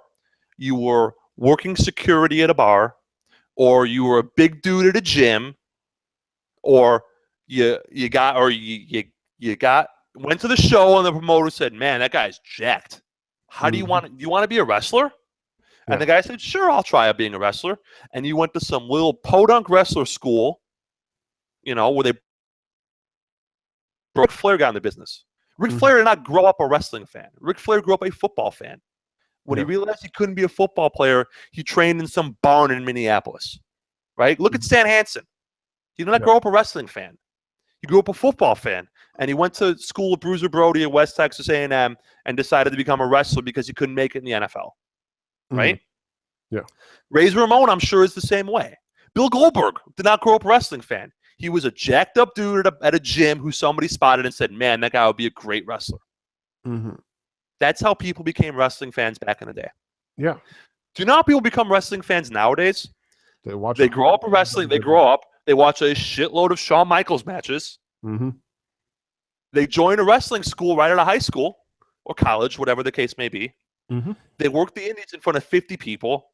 you were working security at a bar, or you were a big dude at a gym, or you got Went to the show, and the promoter said, "Man, that guy's jacked. How do you want? Do you want to be a wrestler?" And the guy said, "Sure, I'll try out being a wrestler." And he went to some little podunk wrestler school, where they Ric Flair got in the business. Ric Flair did not grow up a wrestling fan. Ric Flair grew up a football fan. When he realized he couldn't be a football player, he trained in some barn in Minneapolis. Right? Look at Stan Hansen. He did not grow up a wrestling fan. He grew up a football fan, and he went to school with Bruiser Brody at West Texas A&M and decided to become a wrestler because he couldn't make it in the NFL. Right? Yeah. Razor Ramon, I'm sure, is the same way. Bill Goldberg did not grow up a wrestling fan. He was a jacked up dude at a gym who somebody spotted and said, "Man, that guy would be a great wrestler." That's how people became wrestling fans back in the day. Yeah. Do you know how people become wrestling fans nowadays? They grow up wrestling. They grow up. They watch a shitload of Shawn Michaels matches. They join a wrestling school right out of high school or college, whatever the case may be. They work the indies in front of 50 people.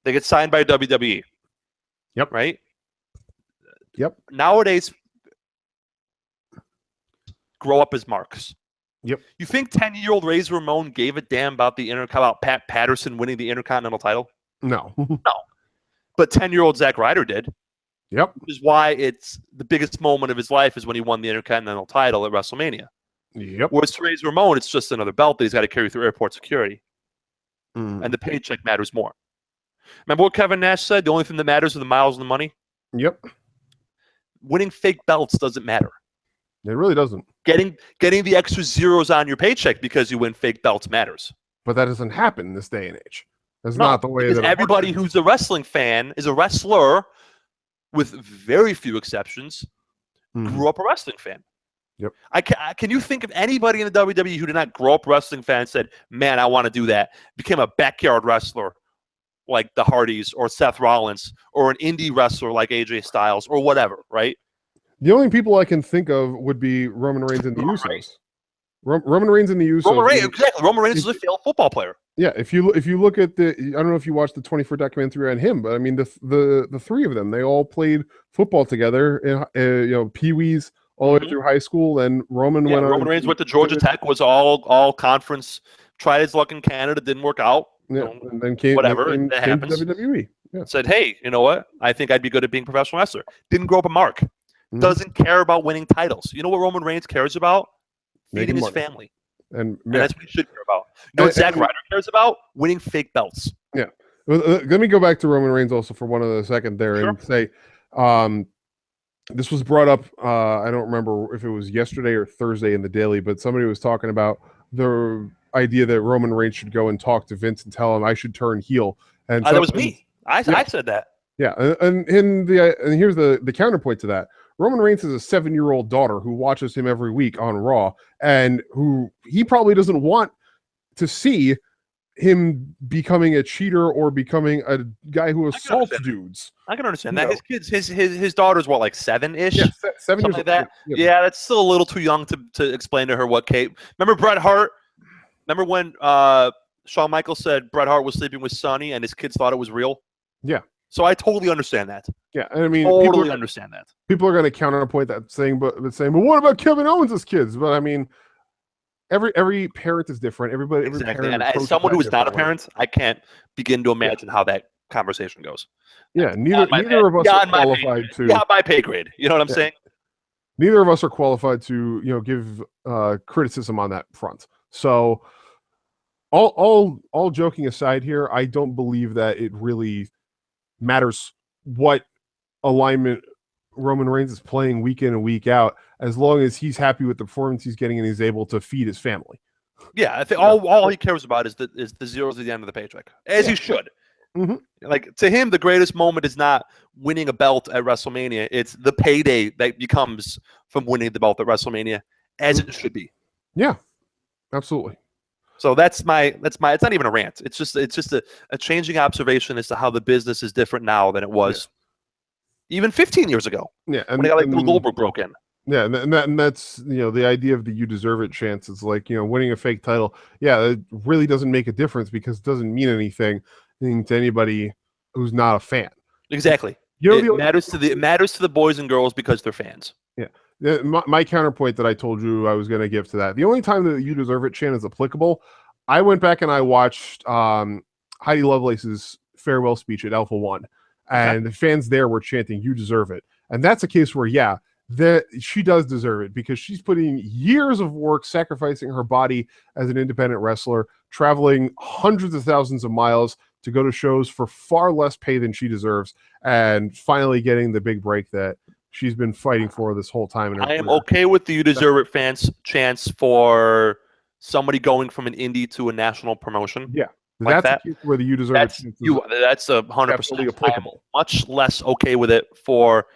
They get signed by WWE. Yep. Right? Yep. Nowadays, grow up as marks. Yep. You think 10-year-old Razor Ramon gave a damn about about Pat Patterson winning the Intercontinental title? No. No. But 10-year-old Zack Ryder did. Yep. Which is why it's the biggest moment of his life is when he won the Intercontinental title at WrestleMania. Yep. Whereas for Razor Ramon, it's just another belt that he's got to carry through airport security. And the paycheck matters more. Remember what Kevin Nash said? The only thing that matters are the miles and the money? Yep. Winning fake belts doesn't matter. It really doesn't. Getting the extra zeros on your paycheck because you win fake belts matters. But that doesn't happen in this day and age. That's not the way that everybody who's a wrestling fan is a wrestler, with very few exceptions, grew up a wrestling fan. Yep. Can you think of anybody in the WWE who did not grow up a wrestling fan and said, "Man, I want to do that," became a backyard wrestler like the Hardys or Seth Rollins or an indie wrestler like AJ Styles or whatever, right? The only people I can think of would be Roman Reigns and the Usos. Roman Reigns and the Usos. Roman Reigns is a failed football player. Yeah, if you look at I don't know if you watched the 24 documentary on him, but I mean the three of them, they all played football together in Pee-wees all the way through high school. Then Roman Reigns went to Georgia Tech, was all conference, tried his luck in Canada, didn't work out. Yeah, and then came to WWE. Yeah. Said, "Hey, you know what? I think I'd be good at being a professional wrestler." Didn't grow up a mark. Doesn't care about winning titles. You know what Roman Reigns cares about? Feeding his family. And that's what he should care about. You know what Zack Ryder cares about? Winning fake belts. Yeah. Well, let me go back to Roman Reigns also for one other second there and say, this was brought up, I don't remember if it was yesterday or Thursday in the Daily, but somebody was talking about the idea that Roman Reigns should go and talk to Vince and tell him I should turn heel. And that was me. I said that. Yeah, and here's the counterpoint to that. Roman Reigns has a 7-year-old daughter who watches him every week on Raw, and who he probably doesn't want to see him becoming a cheater or becoming a guy who assaults dudes. I can understand that. His daughter's what, like 7-ish? Yeah, 7 years like that. Yeah, that's still a little too young to explain to her what Kate. Remember Bret Hart? Remember when Shawn Michaels said Bret Hart was sleeping with Sonny and his kids thought it was real? Yeah. So I totally understand that. Yeah, I mean, totally understand that. People are going to counterpoint that saying, but what about Kevin Owens' kids? But I mean, every parent is different. Every exactly. And as someone who is not a parent, I can't begin to imagine how that conversation goes. Yeah, neither of us are qualified to. Yeah, my pay grade. You know what I'm saying? Neither of us are qualified to give criticism on that front. So, all joking aside here, I don't believe that it really matters what alignment Roman Reigns is playing week in and week out, as long as he's happy with the performance he's getting and he's able to feed his family. Yeah, I think all he cares about is the zeros at the end of the paycheck, as he should. Like, to him, the greatest moment is not winning a belt at WrestleMania; it's the payday that becomes from winning the belt at WrestleMania, as it should be. Yeah, absolutely. So that's my. It's not even a rant. It's just a changing observation as to how the business is different now than it was even 15 years ago. Yeah, and when Bill Goldberg broke in. Yeah, and that's the idea of the "you deserve it" chance. It's like winning a fake title. Yeah, it really doesn't make a difference because it doesn't mean anything to anybody who's not a fan. Exactly. It matters to the boys and girls because they're fans. Yeah, My counterpoint that I told you I was going to give to that. The only time that "You Deserve It" chant is applicable, I went back and I watched Heidi Lovelace's farewell speech at Alpha One, and the fans there were chanting "You deserve it," and that's a case where she does deserve it because she's putting years of work, sacrificing her body as an independent wrestler, traveling hundreds of thousands of miles to go to shows for far less pay than she deserves, and finally getting the big break that she's been fighting for this whole time. In her I am career. okay with the "You Deserve It" fans chants for somebody going from an indie to a national promotion. Yeah, like that's that. Where the "You Deserve It" That's 100% applicable. Much less okay with it for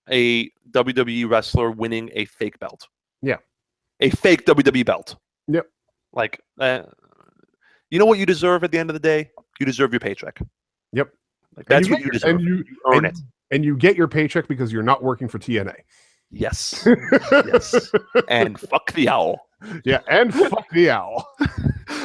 a WWE wrestler winning a fake belt. Yeah, a fake WWE belt. Yep. Like, you know what you deserve at the end of the day? You deserve your paycheck. Yep. Like that's what you deserve. And you earn it. And you get your paycheck because you're not working for TNA. Yes. Yes. And fuck the owl. Yeah, and fuck the owl.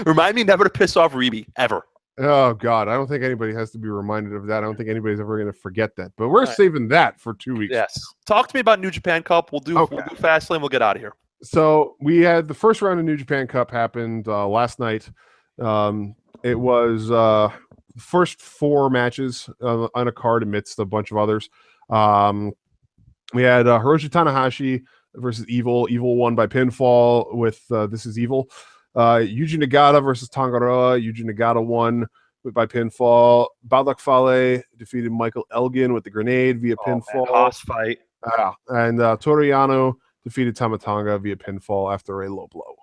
Remind me never to piss off Reby, ever. Oh, God. I don't think anybody has to be reminded of that. I don't think anybody's ever going to forget that. But we're saving that for 2 weeks. Yes. Talk to me about New Japan Cup. We'll do Fastlane. We'll get out of here. So we had the first round of New Japan Cup happened last night. It was first 4 matches on a card amidst a bunch of others. We had Hiroshi Tanahashi versus Evil. Evil won by pinfall with This Is Evil. Yuji Nagata versus Tangaroa. Yuji Nagata won by pinfall. Badlak Fale defeated Michael Elgin with the grenade via pinfall. Hoss fight. And Toriano defeated Tamatanga via pinfall after a low blow.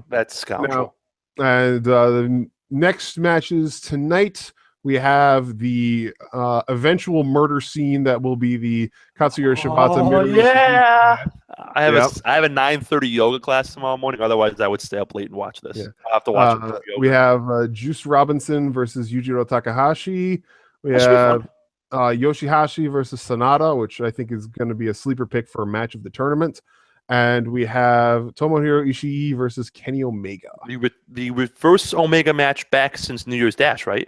That's scoundrel. And the next matches tonight, we have the eventual murder scene that will be the Katsuyori Shibata. Oh, yeah. I have a 9:30 yoga class tomorrow morning. Otherwise, I would stay up late and watch this. Yeah. I'll have to watch it. We have Juice Robinson versus Yujiro Takahashi. We have Yoshihashi versus Sanada, which I think is going to be a sleeper pick for a match of the tournament. And we have Tomohiro Ishii versus Kenny Omega. The reverse Omega match back since New Year's Dash, right?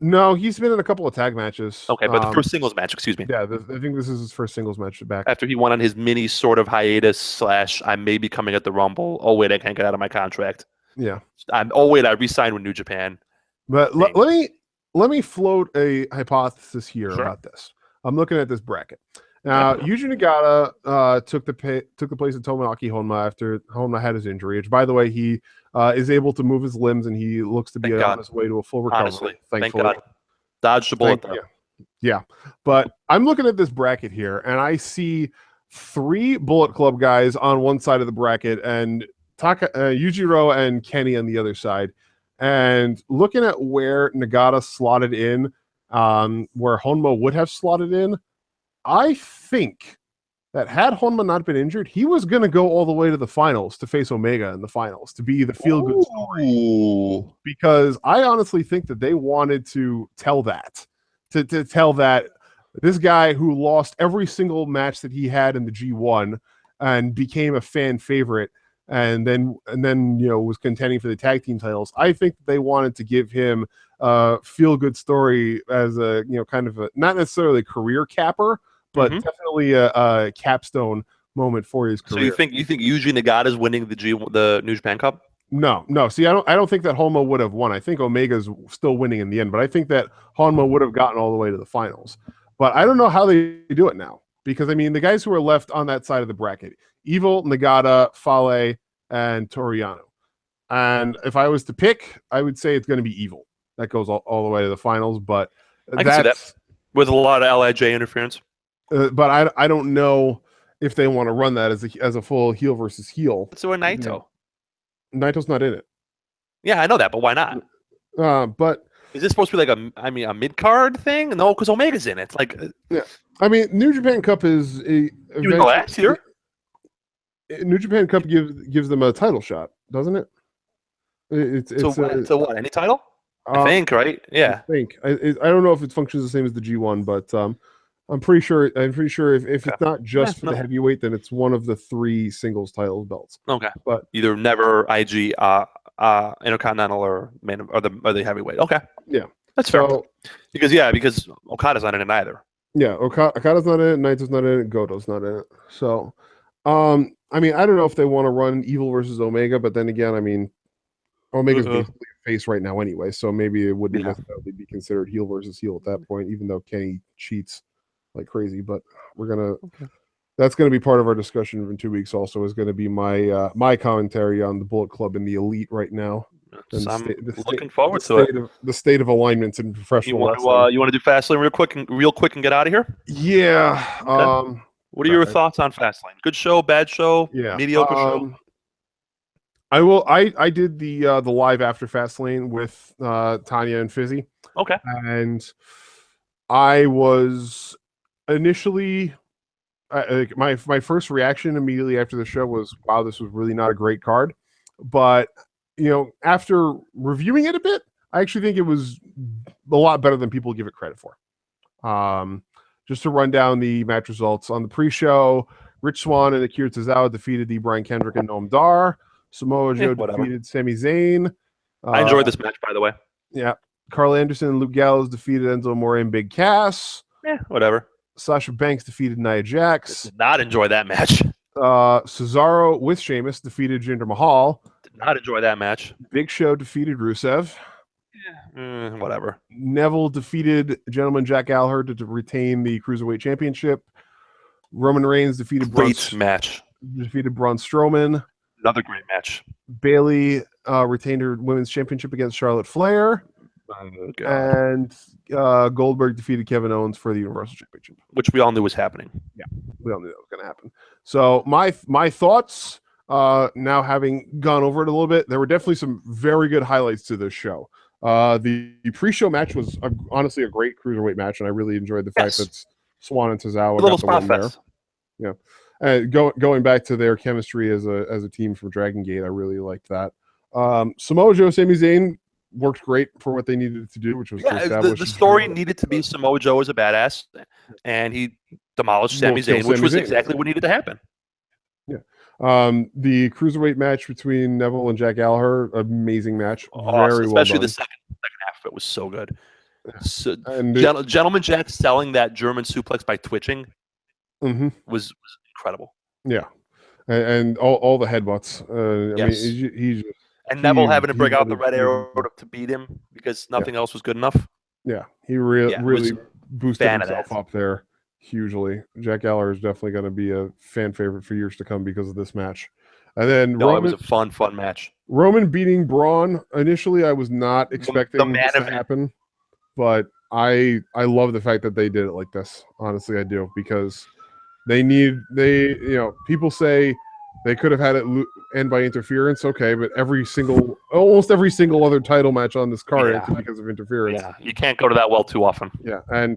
No, he's been in a couple of tag matches. Okay, but the first singles match, excuse me. Yeah, I think this is his first singles match back. After he went on his mini sort of hiatus / I may be coming at the Rumble. Oh, wait, I can't get out of my contract. Yeah. I re-signed with New Japan. But let me float a hypothesis here about this. I'm looking at this bracket. Now, Yuji Nagata took the place of Tomoaki Honma after Honma had his injury, which, by the way, he is able to move his limbs, and he looks to be on his way to a full recovery. Honestly, thankfully. Thank God. Dodged the bullet there. Yeah. But I'm looking at this bracket here, and I see 3 Bullet Club guys on one side of the bracket, and Yujiro and Kenny on the other side. And looking at where Nagata slotted in, where Honma would have slotted in, I think that had Honma not been injured, he was going to go all the way to the finals to face Omega in the finals to be the feel-good story. Because I honestly think that they wanted to tell that, to tell that this guy who lost every single match that he had in the G1 and became a fan favorite, and then was contending for the tag team titles. I think they wanted to give him a feel-good story as a kind of a not necessarily a career capper, but definitely a capstone moment for his career. So you think Yuji Nagata is winning the New Japan Cup? No. See, I don't think that Honma would have won. I think Omega's still winning in the end, but I think that Honma would have gotten all the way to the finals. But I don't know how they do it now, because I mean the guys who are left on that side of the bracket: Evil, Nagata, Fale, and Toriano. And if I was to pick, I would say it's going to be Evil that goes all the way to the finals. But I can see that with a lot of LIJ interference. But I don't know if they want to run that as a full heel versus heel. So a Naito. Naito's not in it. Yeah, I know that, but why not? But is this supposed to be like a mid card thing? No, because Omega's in it. Like, yeah, I mean, New Japan Cup is last year. New Japan Cup gives them a title shot, doesn't it? So what? Any title? I think, right? Yeah. I think. I don't know if it functions the same as the G1, but I'm pretty sure if it's not just for the heavyweight, then it's one of the 3 singles title belts. Okay. But either never IG, Intercontinental or the heavyweight. Okay. Yeah. That's fair. Because Okada's not in it either. Yeah, Okada's not in it, Naito's not in it, Goto's not in it. So, I mean, I don't know if they want to run Evil versus Omega, but then again, I mean, Omega's basically a face right now anyway, so maybe it wouldn't necessarily be considered heel versus heel at that point, even though Kenny cheats like crazy. But that's gonna be part of our discussion in 2 weeks. Also, is going to be my my commentary on the Bullet Club and the Elite right now. I'm looking forward to it. The state of alignments in professional wrestling. You want to do Fastlane real quick and get out of here? Yeah. Okay. What are your thoughts on Fastlane? Good show, bad show, mediocre show? I will. I did the live after Fastlane with Tanya and Fizzy. Okay. And I was initially my first reaction immediately after the show was, wow, this was really not a great card. But after reviewing it a bit, I actually think it was a lot better than people give it credit for. Just to run down the match results on the pre-show, Rich Swann and Akira Tozawa defeated the Brian Kendrick and Noam Dar. Samoa Joe defeated Sami Zayn. I enjoyed this match, by the way. Yeah. Carl Anderson and Luke Gallows defeated Enzo Amore and Big Cass. Whatever. Sasha Banks defeated Nia Jax. Did not enjoy that match. Cesaro with Sheamus defeated Jinder Mahal. Did not enjoy that match. Big Show defeated Rusev. Whatever. Neville defeated Gentleman Jack Gallagher to retain the Cruiserweight Championship. Roman Reigns defeated Braun Strowman. Another great match. Bayley retained her Women's Championship against Charlotte Flair. And Goldberg defeated Kevin Owens for the Universal Championship, which we all knew was happening. Yeah, we all knew that was going to happen. So my thoughts, now having gone over it a little bit, there were definitely some very good highlights to this show. The pre-show match was honestly a great cruiserweight match, and I really enjoyed the fact that Swann and Tozawa got the win there. Yeah, and going back to their chemistry as a team from Dragon Gate, I really liked that. Samoa Joe, Sami Zayn worked great for what they needed to do, which was to establish the story needed to be Samoa Joe as a badass, and he demolished Sami Zayn, which was exactly what needed to happen. Yeah. The cruiserweight match between Neville and Jack Gallagher, amazing match, very well done. Especially the second half of it was so good. So, Gentleman Jack selling that German suplex by twitching was incredible. Yeah, and all the headbutts. I mean, he's and Neville having to bring out the red arrow to beat him because nothing else was good enough. Yeah, he really boosted himself up there hugely. Jack Gallagher is definitely going to be a fan favorite for years to come because of this match. And then it was a fun match. Roman beating Braun. Initially, I was not expecting this to happen, but I love the fact that they did it like this. Honestly, I do, because people say they could have had it end by interference. Okay, but almost every single other title match on this card ended because of interference. Yeah, you can't go to that well too often. Yeah, and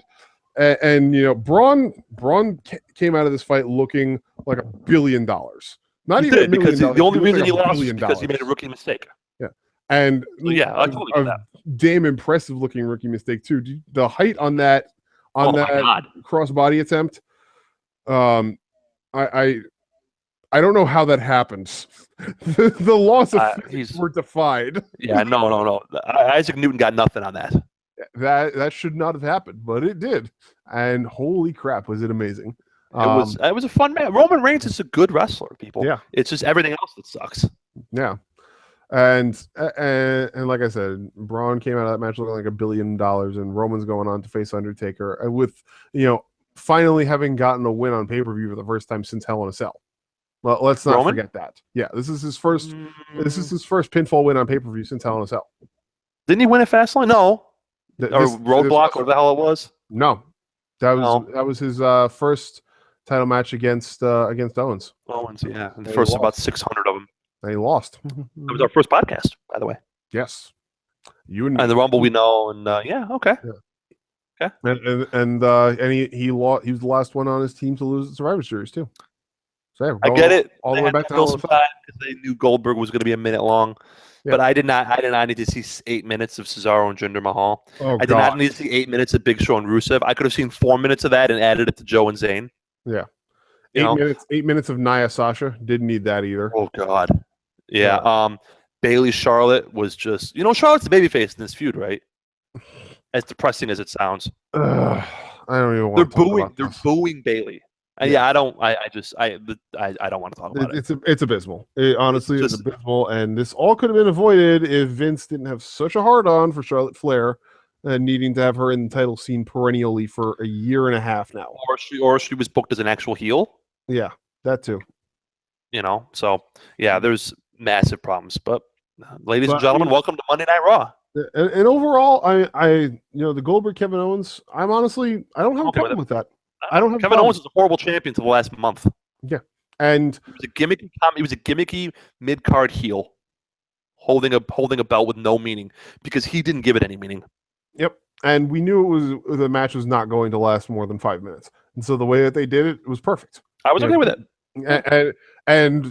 Braun came out of this fight looking like $1 billion. Not even $1 million. Because the only reason he lost was because he made a rookie mistake. Yeah, and I totally get that. Damn impressive looking rookie mistake too. The height on that crossbody attempt. I don't know how that happens. the laws of physics were defied. Yeah, no. Isaac Newton got nothing on that. That should not have happened, but it did. And holy crap, was it amazing. It was a fun match. Roman Reigns is a good wrestler, people. Yeah. It's just everything else that sucks. Yeah. And like I said, Braun came out of that match looking like $1 billion, and Roman's going on to face Undertaker with, finally having gotten a win on pay-per-view for the first time since Hell in a Cell. Well, let's not forget that. Yeah, this is his first pinfall win on pay-per-view since Hell in a Cell. Didn't he win at Fastlane? No. Or Roadblock, whatever the hell it was? No. That was his first title match against Owens. Owens, yeah. And the first about 600 of them. And he lost. That was our first podcast, by the way. Yes. You and the Rumble we know, and okay. Yeah. Okay. And he lost. He was the last one on his team to lose the Survivor Series too. So I get it. All the way back to Hell in a Cell because they knew Goldberg was going to be a minute long. Yeah. But I did not need to see 8 minutes of Cesaro and Jinder Mahal. I did not need to see 8 minutes of Big Show and Rusev. I could have seen 4 minutes of that and added it to Joe and Zayn. Yeah. 8 minutes of Nia Sasha. Didn't need that either. Oh God. Yeah. Bayley Charlotte was just Charlotte's the babyface in this feud, right? As depressing as it sounds. I I don't even They're want to talk booing. about They're this. booing Bailey. Yeah. I don't. I don't want to talk about it. It's abysmal. It honestly It's is abysmal, and this all could have been avoided if Vince didn't have such a hard on for Charlotte Flair, and needing to have her in the title scene perennially for a year and a half now. Or she was booked as an actual heel. Yeah, that too. So yeah, there's massive problems. But ladies and gentlemen, welcome to Monday Night Raw. And overall, the Goldberg Kevin Owens, I don't have a problem with that. I don't have Kevin Owens is a horrible champion for the last month. Yeah, and he was a gimmicky mid card heel, holding a belt with no meaning because he didn't give it any meaning. Yep, and we knew the match was not going to last more than 5 minutes, and so the way that they did it was perfect. I was okay with it. And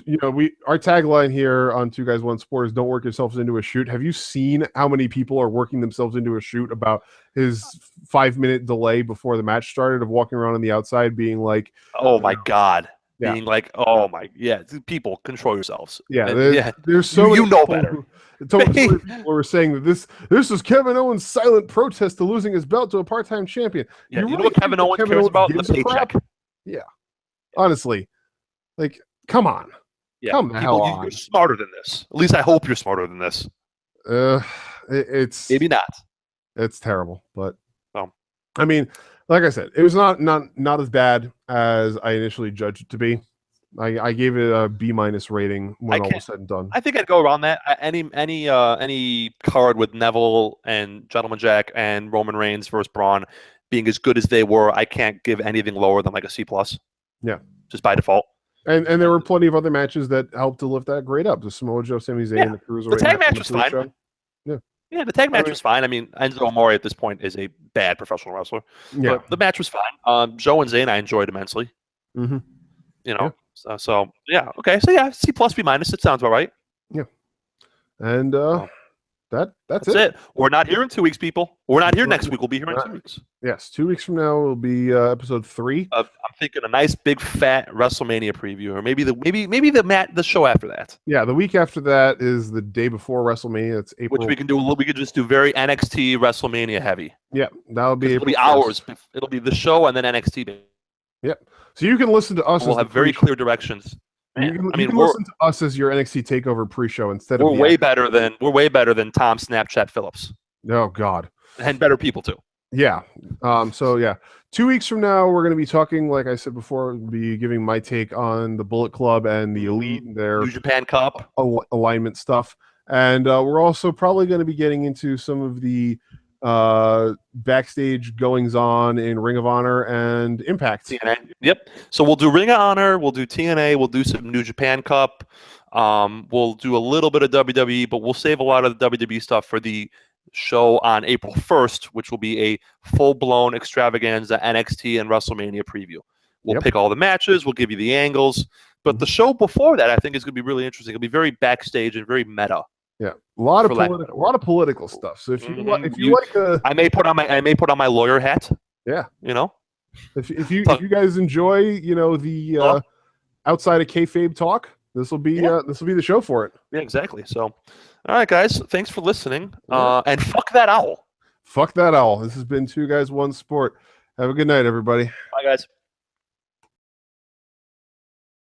our tagline here on Two Guys One Sport is "Don't work yourselves into a shoot." Have you seen how many people are working themselves into a shoot about his 5-minute delay before the match started of walking around on the outside, being like, "Oh my god," yeah. being like, "Oh my, yeah." People, control yourselves. Yeah, there's so you know better. People were saying that this is Kevin Owens' silent protest to losing his belt to a part-time champion. Yeah, you know what Kevin Owens cares about? The paycheck. Yeah, honestly, like. Come on. Yeah, come the hell on. You're smarter than this. At least I hope you're smarter than this. It's maybe not. It's terrible, but I mean, like I said, it was not as bad as I initially judged it to be. I gave it a B- rating when all was said and done. I think I'd go around that. Any card with Neville and Gentleman Jack and Roman Reigns versus Braun being as good as they were, I can't give anything lower than like a C+. Yeah, just by default. And there were plenty of other matches that helped to lift that grade up. The Samoa Joe, Sami Zayn, and the Cruiserweight. The tag match was fine. Show. Yeah, the tag match was fine. I mean, Enzo Amore at this point is a bad professional wrestler. Yeah, but the match was fine. Joe and Zayn I enjoyed immensely. Mm-hmm. So yeah, okay. So yeah, C+, B-. It sounds all right. Yeah, and that's it. We're not here in 2 weeks, people. We're not here next week. We'll be here in 2 weeks. Yes, 2 weeks from now will be episode 3. I'm thinking a nice big fat WrestleMania preview, or maybe the show after that. Yeah, the week after that is the day before WrestleMania. It's April. Which we can do. We could just do very NXT WrestleMania heavy. Yeah, that'll be. It'll be hours. It'll be the show and then NXT. Yep. So you can listen to us. We'll have very clear directions. You can listen to us as your NXT Takeover pre-show instead of. We're way better than Tom Snapchat Phillips. Oh God. And better people too. Yeah. So yeah, 2 weeks from now we're going to be talking. Like I said before, we'll be giving my take on the Bullet Club and the Elite, and their New Japan Cup alignment stuff, and we're also probably going to be getting into some of the backstage goings on in Ring of Honor and Impact. TNA. Yep. So we'll do Ring of Honor, we'll do TNA, we'll do some New Japan Cup, we'll do a little bit of WWE, but we'll save a lot of the WWE stuff for the show on April 1st, which will be a full-blown extravaganza NXT and WrestleMania preview. We'll pick all the matches, we'll give you the angles, but the show before that I think is going to be really interesting. It'll be very backstage and very meta. Yeah, a lot of political stuff. So if you like, I may put on my lawyer hat. Yeah, if you guys enjoy, the outside of kayfabe talk, this will be the show for it. Yeah, exactly. So, all right, guys, thanks for listening. And fuck that owl. Fuck that owl. This has been Two Guys One Sport. Have a good night, everybody. Bye, guys.